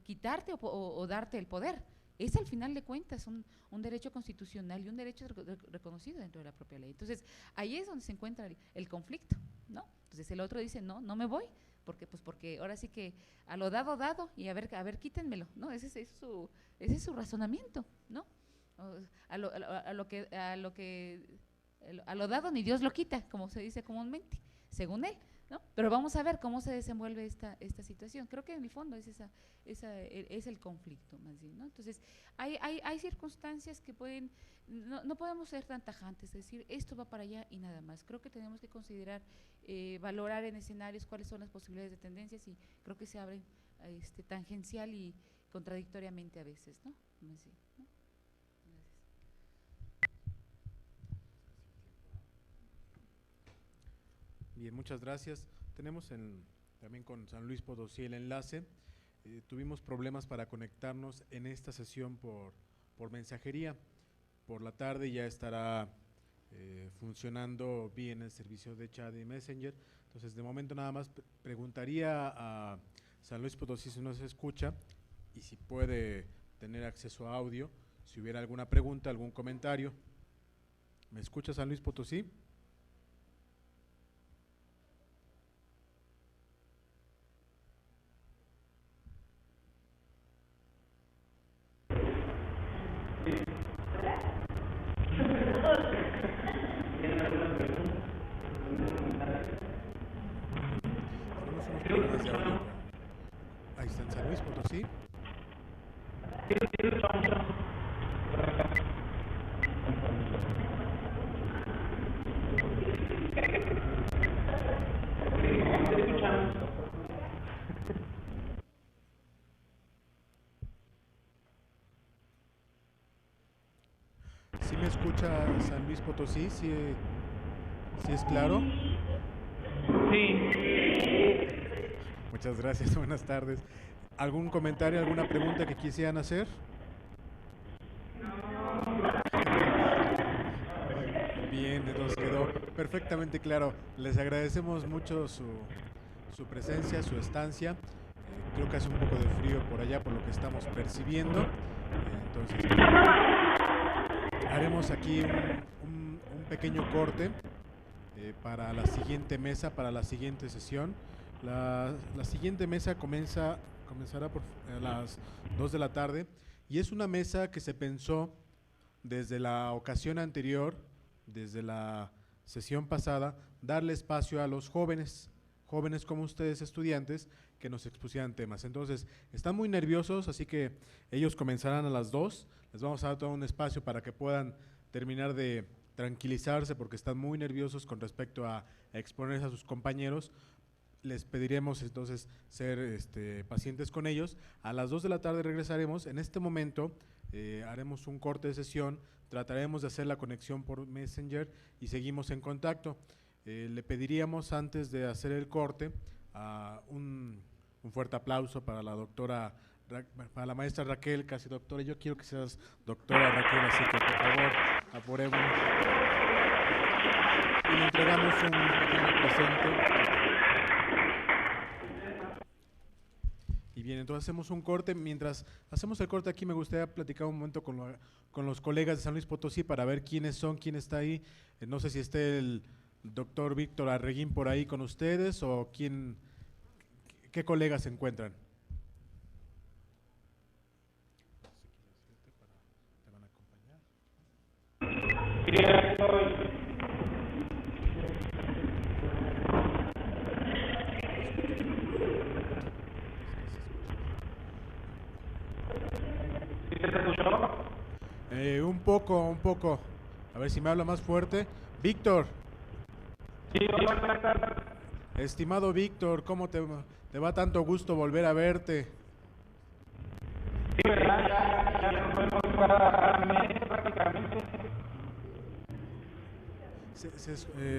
quitarte o darte el poder. Es al final de cuentas un derecho constitucional y un derecho reconocido dentro de la propia ley. Entonces, ahí es donde se encuentra el conflicto, ¿no? Entonces, el otro dice, no me voy, porque ahora sí que a lo dado, y a ver, quítenmelo, ¿no? Ese es su razonamiento, ¿no? A lo dado ni Dios lo quita, como se dice comúnmente, según él. ¿no? Pero vamos a ver cómo se desenvuelve esta situación. Creo que en el fondo es es el conflicto más bien, ¿no? Entonces, hay circunstancias que pueden, no podemos ser tan tajantes, es decir, esto va para allá y nada más. Creo que tenemos que considerar, valorar en escenarios cuáles son las posibilidades de tendencias, y creo que se abren tangencial y contradictoriamente a veces, ¿no? Más bien, ¿no? Bien, muchas gracias. Tenemos también con San Luis Potosí el enlace. Tuvimos problemas para conectarnos en esta sesión por mensajería. Por la tarde ya estará funcionando bien el servicio de chat y Messenger. Entonces, de momento nada más preguntaría a San Luis Potosí si nos escucha y si puede tener acceso a audio, si hubiera alguna pregunta, algún comentario. ¿Me escucha San Luis Potosí? Ahí está en San Luis Potosí. ¿Sí me escucha San Luis Potosí? ¿Sí es claro? Sí. Muchas gracias, buenas tardes. ¿Algún comentario, alguna pregunta que quisieran hacer? Bien, nos quedó perfectamente claro. Les agradecemos mucho su presencia, su estancia. Creo que hace un poco de frío por allá, por lo que estamos percibiendo. Entonces, haremos aquí un pequeño corte para la siguiente mesa, para la siguiente sesión. La siguiente mesa comenzará por las 2 de la tarde y es una mesa que se pensó desde la ocasión anterior, desde la sesión pasada, darle espacio a los jóvenes como ustedes, estudiantes, que nos expusieran temas. Entonces, están muy nerviosos, así que ellos comenzarán a las 2. Les vamos a dar todo un espacio para que puedan terminar de tranquilizarse porque están muy nerviosos con respecto a exponerse a sus compañeros. Les pediremos entonces ser pacientes con ellos. A las 2 de la tarde regresaremos. En este momento haremos un corte de sesión, trataremos de hacer la conexión por Messenger y seguimos en contacto. Le pediríamos antes de hacer el corte un fuerte aplauso para la doctora, para la maestra Raquel, casi doctora. Yo quiero que seas doctora Raquel, así que por favor apuremos. Y le entregamos un pequeño presente. Y bien, entonces hacemos un corte. Mientras hacemos el corte aquí, me gustaría platicar un momento con los colegas de San Luis Potosí para ver quiénes son, quién está ahí. No sé si esté el doctor Víctor Arreguín por ahí con ustedes o qué colegas se encuentran. ¿Te van a acompañar? Un poco. A ver si me habla más fuerte. Víctor. Sí, buenas tardes. Estimado Víctor, ¿cómo te va tanto gusto volver a verte? Sí, ¿verdad? Ya nos vemos cada mes prácticamente.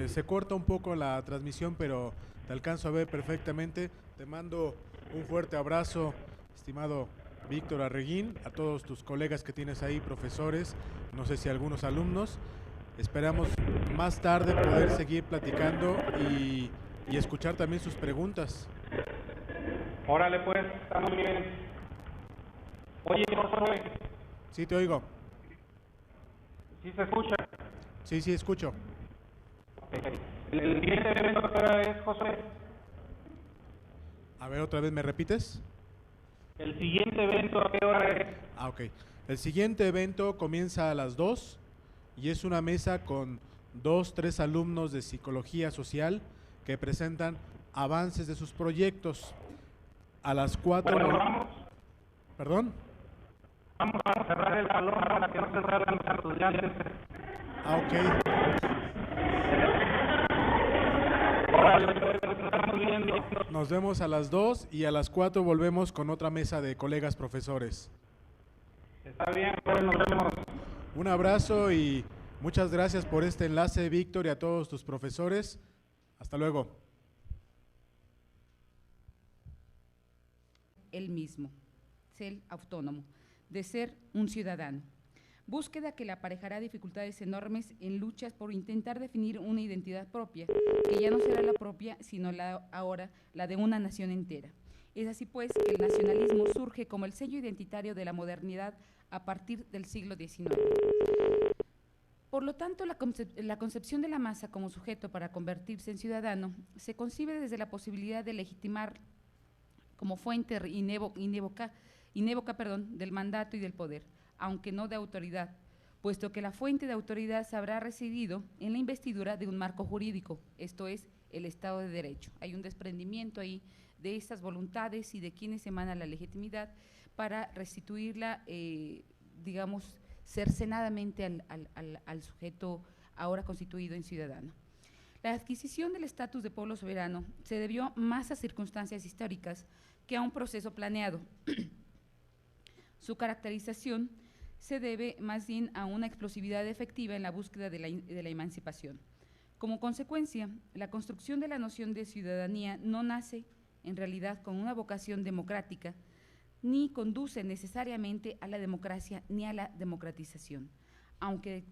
Se corta un poco la transmisión, pero te alcanzo a ver perfectamente. Te mando un fuerte abrazo, estimado Víctor Arreguín, a todos tus colegas que tienes ahí, profesores, no sé si algunos alumnos. Esperamos más tarde poder seguir platicando y escuchar también sus preguntas. Órale pues, está muy bien. Oye, Josué. Sí, te oigo. ¿Sí se escucha? Sí, escucho. Okay. ¿El siguiente evento qué hora es, Josué? A ver, otra vez, ¿me repites? ¿El siguiente evento a qué hora es? Ok. El siguiente evento comienza a las 2 y es una mesa con 2, 3 alumnos de psicología social que presentan avances de sus proyectos. A las 4. Bueno, vamos. ¿Perdón? Vamos a cerrar el salón para que no se salgan los estudiantes. Ah, ok. Estamos viendo. Nos vemos a las 2 y a las 4 volvemos con otra mesa de colegas profesores. Está bien, pues nos vemos. Un abrazo y muchas gracias por este enlace, Víctor, y a todos tus profesores. Hasta luego. Él mismo, ser autónomo, de ser un ciudadano. Búsqueda que le aparejará dificultades enormes en luchas por intentar definir una identidad propia, que ya no será la propia, sino ahora la de una nación entera. Es así pues que el nacionalismo surge como el sello identitario de la modernidad a partir del siglo XIX. Por lo tanto, la concepción de la masa como sujeto para convertirse en ciudadano se concibe desde la posibilidad de legitimar como fuente inévoca del mandato y del poder, aunque no de autoridad, puesto que la fuente de autoridad se habrá residido en la investidura de un marco jurídico, esto es, el Estado de Derecho. Hay un desprendimiento ahí de estas voluntades y de quienes emana la legitimidad para restituirla, digamos, cercenadamente al sujeto ahora constituido en ciudadano. La adquisición del estatus de pueblo soberano se debió más a circunstancias históricas que a un proceso planeado. Su caracterización se debe más bien a una explosividad efectiva en la búsqueda de la emancipación. Como consecuencia, la construcción de la noción de ciudadanía no nace, en realidad, con una vocación democrática, ni conduce necesariamente a la democracia ni a la democratización, aunque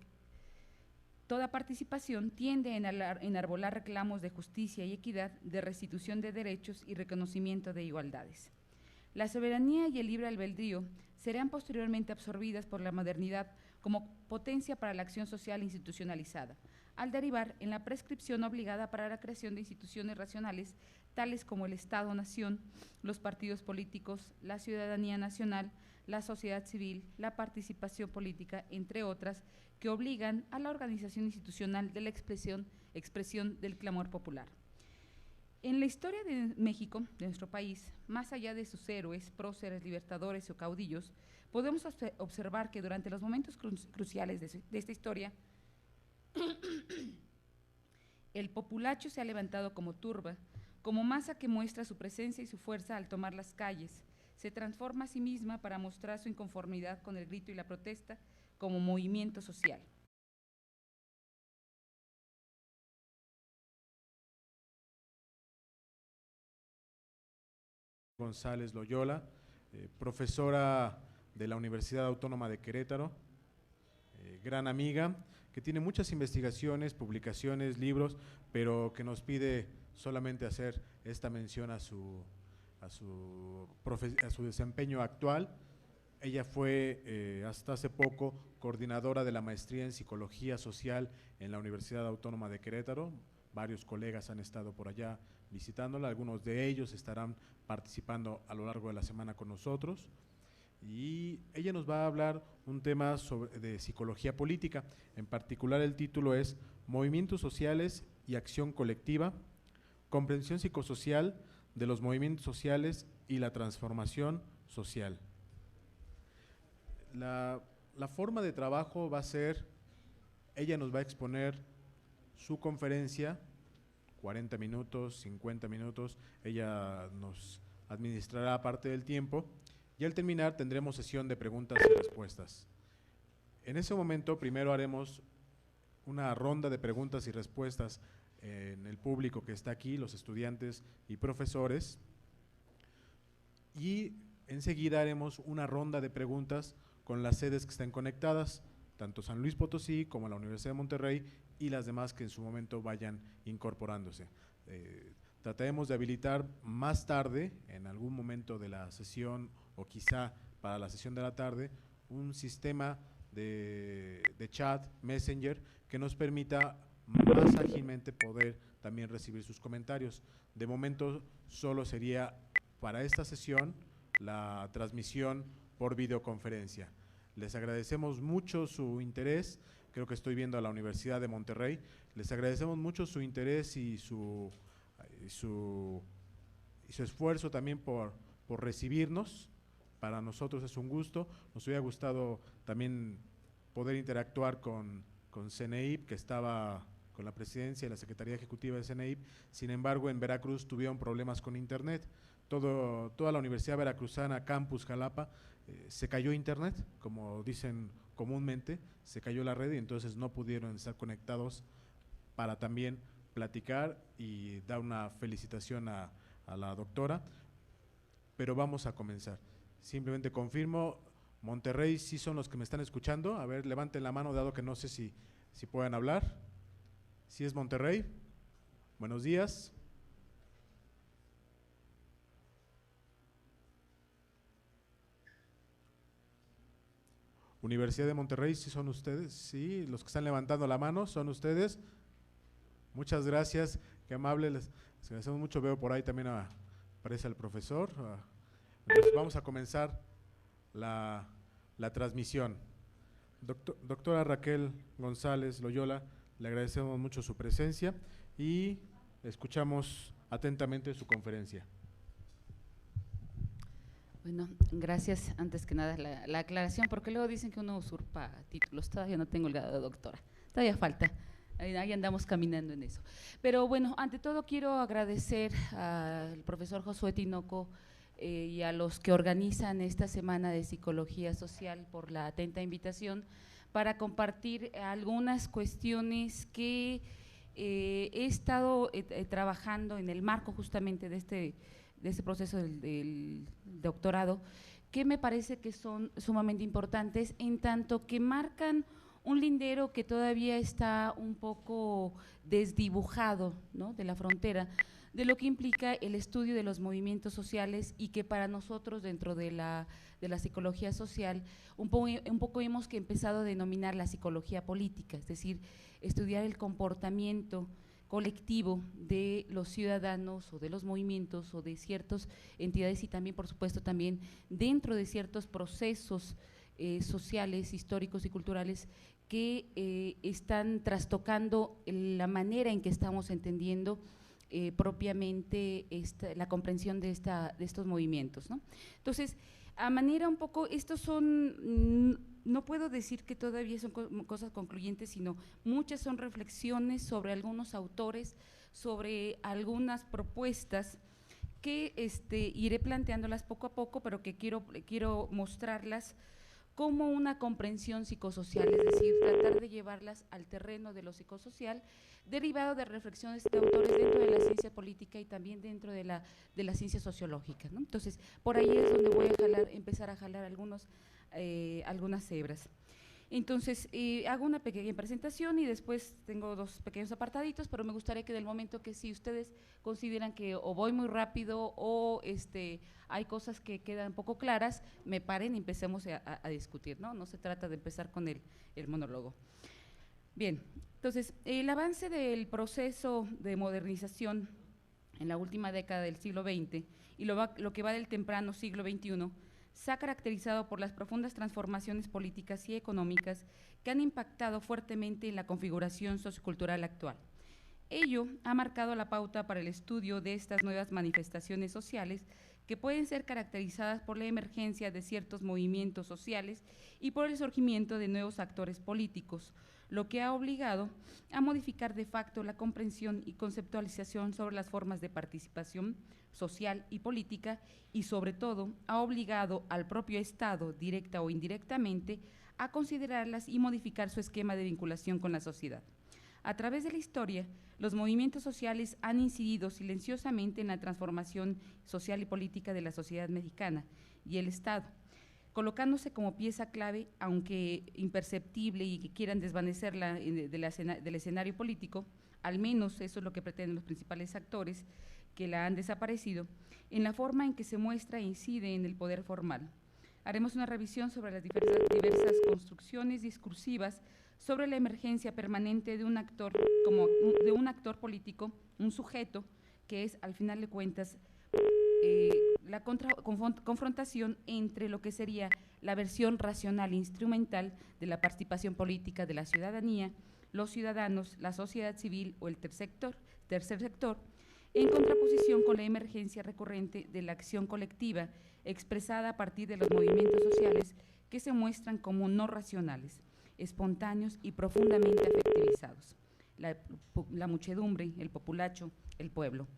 toda participación tiende a enarbolar reclamos de justicia y equidad, de restitución de derechos y reconocimiento de igualdades. La soberanía y el libre albedrío serán posteriormente absorbidas por la modernidad como potencia para la acción social institucionalizada, al derivar en la prescripción obligada para la creación de instituciones racionales tales como el Estado-Nación, los partidos políticos, la ciudadanía nacional, la sociedad civil, la participación política, entre otras, que obligan a la organización institucional de la expresión del clamor popular. En la historia de México, de nuestro país, más allá de sus héroes, próceres, libertadores o caudillos, podemos observar que durante los momentos cruciales de esta historia, el populacho se ha levantado como turba, como masa que muestra su presencia y su fuerza al tomar las calles, se transforma a sí misma para mostrar su inconformidad con el grito y la protesta como movimiento social. González Loyola, profesora de la Universidad Autónoma de Querétaro, gran amiga, que tiene muchas investigaciones, publicaciones, libros, pero que nos pide solamente hacer esta mención a su desempeño actual. Ella fue hasta hace poco coordinadora de la maestría en Psicología Social en la Universidad Autónoma de Querétaro. Varios colegas han estado por allá visitándola, algunos de ellos estarán participando a lo largo de la semana con nosotros. Y ella nos va a hablar un tema de psicología política. En particular, el título es Movimientos sociales y acción colectiva, comprensión psicosocial de los movimientos sociales y la transformación social. La forma de trabajo va a ser, ella nos va a exponer su conferencia, 40 minutos, 50 minutos, ella nos administrará parte del tiempo y al terminar tendremos sesión de preguntas y respuestas. En ese momento primero haremos una ronda de preguntas y respuestas en el público que está aquí, los estudiantes y profesores, y enseguida haremos una ronda de preguntas con las sedes que estén conectadas, tanto San Luis Potosí como la Universidad de Monterrey y las demás que en su momento vayan incorporándose. Trataremos de habilitar más tarde, en algún momento de la sesión o quizá para la sesión de la tarde, un sistema de chat, Messenger, que nos permita más ágilmente poder también recibir sus comentarios. De momento solo sería para esta sesión la transmisión por videoconferencia. Les agradecemos mucho su interés, creo que estoy viendo a la Universidad de Monterrey, les agradecemos mucho su interés y su y su esfuerzo también por recibirnos. Para nosotros es un gusto. Nos hubiera gustado también poder interactuar con CNEIP, que estaba con la presidencia y la Secretaría Ejecutiva de CNEIP. Sin embargo, en Veracruz tuvieron problemas con internet. Toda la Universidad Veracruzana, Campus Jalapa, se cayó internet, como dicen comúnmente, se cayó la red y entonces no pudieron estar conectados para también platicar y dar una felicitación a la doctora. Pero vamos a comenzar. Simplemente confirmo, Monterrey, ¿sí son los que me están escuchando? A ver, levanten la mano, dado que no sé si pueden hablar. ¿Sí es Monterrey? Buenos días. Universidad de Monterrey, ¿sí son ustedes? Sí, los que están levantando la mano, ¿son ustedes? Muchas gracias, qué amable, les agradecemos mucho. Veo por ahí también aparece el profesor. Entonces vamos a comenzar la transmisión. Doctora Raquel González Loyola, le agradecemos mucho su presencia y escuchamos atentamente su conferencia. Bueno, gracias antes que nada la aclaración, porque luego dicen que uno usurpa títulos. Todavía no tengo el grado de doctora, todavía falta. Ahí andamos caminando en eso. Pero bueno, ante todo quiero agradecer al profesor Josué Tinoco y a los que organizan esta Semana de Psicología Social por la atenta invitación para compartir algunas cuestiones que he estado trabajando en el marco justamente de este proceso del doctorado, que me parece que son sumamente importantes en tanto que marcan un lindero que todavía está un poco desdibujado, ¿no?, de la frontera, de lo que implica el estudio de los movimientos sociales y que para nosotros dentro de la psicología social un poco hemos empezado a denominar la psicología política, es decir, estudiar el comportamiento colectivo de los ciudadanos o de los movimientos o de ciertas entidades y también, por supuesto, también dentro de ciertos procesos sociales, históricos y culturales que están trastocando la manera en que estamos entendiendo propiamente la comprensión de estos movimientos, ¿no? Entonces, a manera un poco, estos son, no puedo decir que todavía son cosas concluyentes, sino muchas son reflexiones sobre algunos autores, sobre algunas propuestas que iré planteándolas poco a poco, pero que quiero mostrarlas como una comprensión psicosocial, es decir, tratar de llevarlas al terreno de lo psicosocial, derivado de reflexiones de autores dentro de la ciencia política y también dentro de la ciencia sociológica, ¿no? Entonces, por ahí es donde voy a empezar a jalar algunas hebras. Entonces, hago una pequeña presentación y después tengo dos pequeños apartaditos, pero me gustaría que del momento que si ustedes consideran que o voy muy rápido o hay cosas que quedan poco claras, me paren y empecemos a discutir, ¿no? No se trata de empezar con el monólogo. Bien, entonces, el avance del proceso de modernización en la última década del siglo XX y lo que va del temprano siglo XXI se ha caracterizado por las profundas transformaciones políticas y económicas que han impactado fuertemente en la configuración sociocultural actual. Ello ha marcado la pauta para el estudio de estas nuevas manifestaciones sociales que pueden ser caracterizadas por la emergencia de ciertos movimientos sociales y por el surgimiento de nuevos actores políticos, lo que ha obligado a modificar de facto la comprensión y conceptualización sobre las formas de participación social y política y, sobre todo, ha obligado al propio Estado, directa o indirectamente, a considerarlas y modificar su esquema de vinculación con la sociedad. A través de la historia, los movimientos sociales han incidido silenciosamente en la transformación social y política de la sociedad mexicana y el Estado, colocándose como pieza clave, aunque imperceptible y que quieran desvanecerla del escenario político, al menos eso es lo que pretenden los principales actores que la han desaparecido, en la forma en que se muestra e incide en el poder formal. Haremos una revisión sobre las diversas construcciones discursivas sobre la emergencia permanente de un actor político, un sujeto que es, al final de cuentas, la confrontación entre lo que sería la versión racional e instrumental de la participación política de la ciudadanía, los ciudadanos, la sociedad civil o el tercer sector, en contraposición con la emergencia recurrente de la acción colectiva expresada a partir de los movimientos sociales que se muestran como no racionales, espontáneos y profundamente afectivizados. La muchedumbre, el populacho, el pueblo.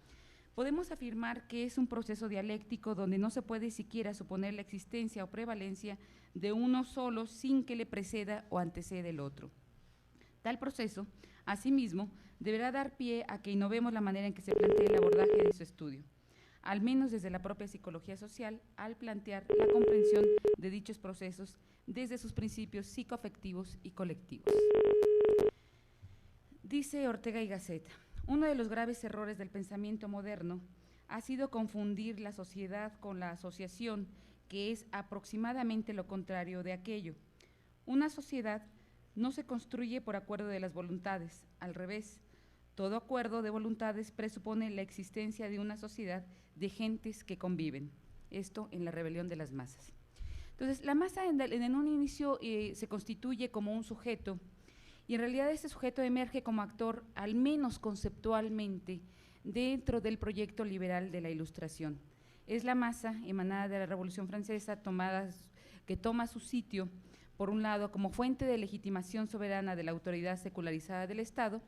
Podemos afirmar que es un proceso dialéctico donde no se puede siquiera suponer la existencia o prevalencia de uno solo sin que le preceda o anteceda el otro. Tal proceso, asimismo, deberá dar pie a que innovemos la manera en que se plantea el abordaje de su estudio, al menos desde la propia psicología social, al plantear la comprensión de dichos procesos desde sus principios psicoafectivos y colectivos. Dice Ortega y Gasset: uno de los graves errores del pensamiento moderno ha sido confundir la sociedad con la asociación, que es aproximadamente lo contrario de aquello. Una sociedad no se construye por acuerdo de las voluntades, al revés. Todo acuerdo de voluntades presupone la existencia de una sociedad de gentes que conviven. Esto en La rebelión de las masas. Entonces, la masa en un inicio se constituye como un sujeto, y en realidad este sujeto emerge como actor, al menos conceptualmente, dentro del proyecto liberal de la Ilustración. Es la masa emanada de la Revolución Francesa, que toma su sitio, por un lado, como fuente de legitimación soberana de la autoridad secularizada del Estado,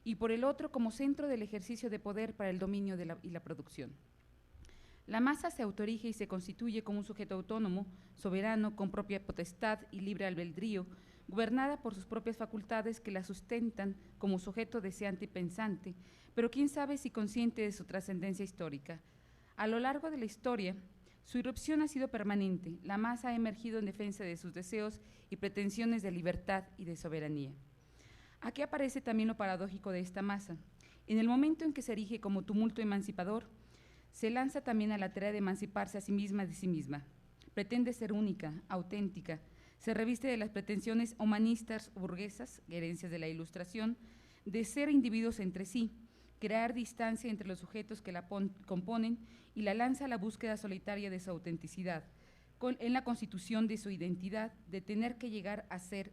y por el otro, como centro del ejercicio de poder para el dominio y la producción. La masa se autorige y se constituye como un sujeto autónomo, soberano, con propia potestad y libre albedrío, gobernada por sus propias facultades que la sustentan como sujeto deseante y pensante, pero quién sabe si consciente de su trascendencia histórica. A lo largo de la historia, su irrupción ha sido permanente. La masa ha emergido en defensa de sus deseos y pretensiones de libertad y de soberanía. Aquí aparece también lo paradójico de esta masa. En el momento en que se erige como tumulto emancipador, se lanza también a la tarea de emanciparse a sí misma de sí misma. Pretende ser única, auténtica, se reviste de las pretensiones humanistas burguesas, herencias de la Ilustración, de ser individuos entre sí, crear distancia entre los sujetos que la componen, y la lanza a la búsqueda solitaria de su autenticidad, en la constitución de su identidad, de tener que llegar a ser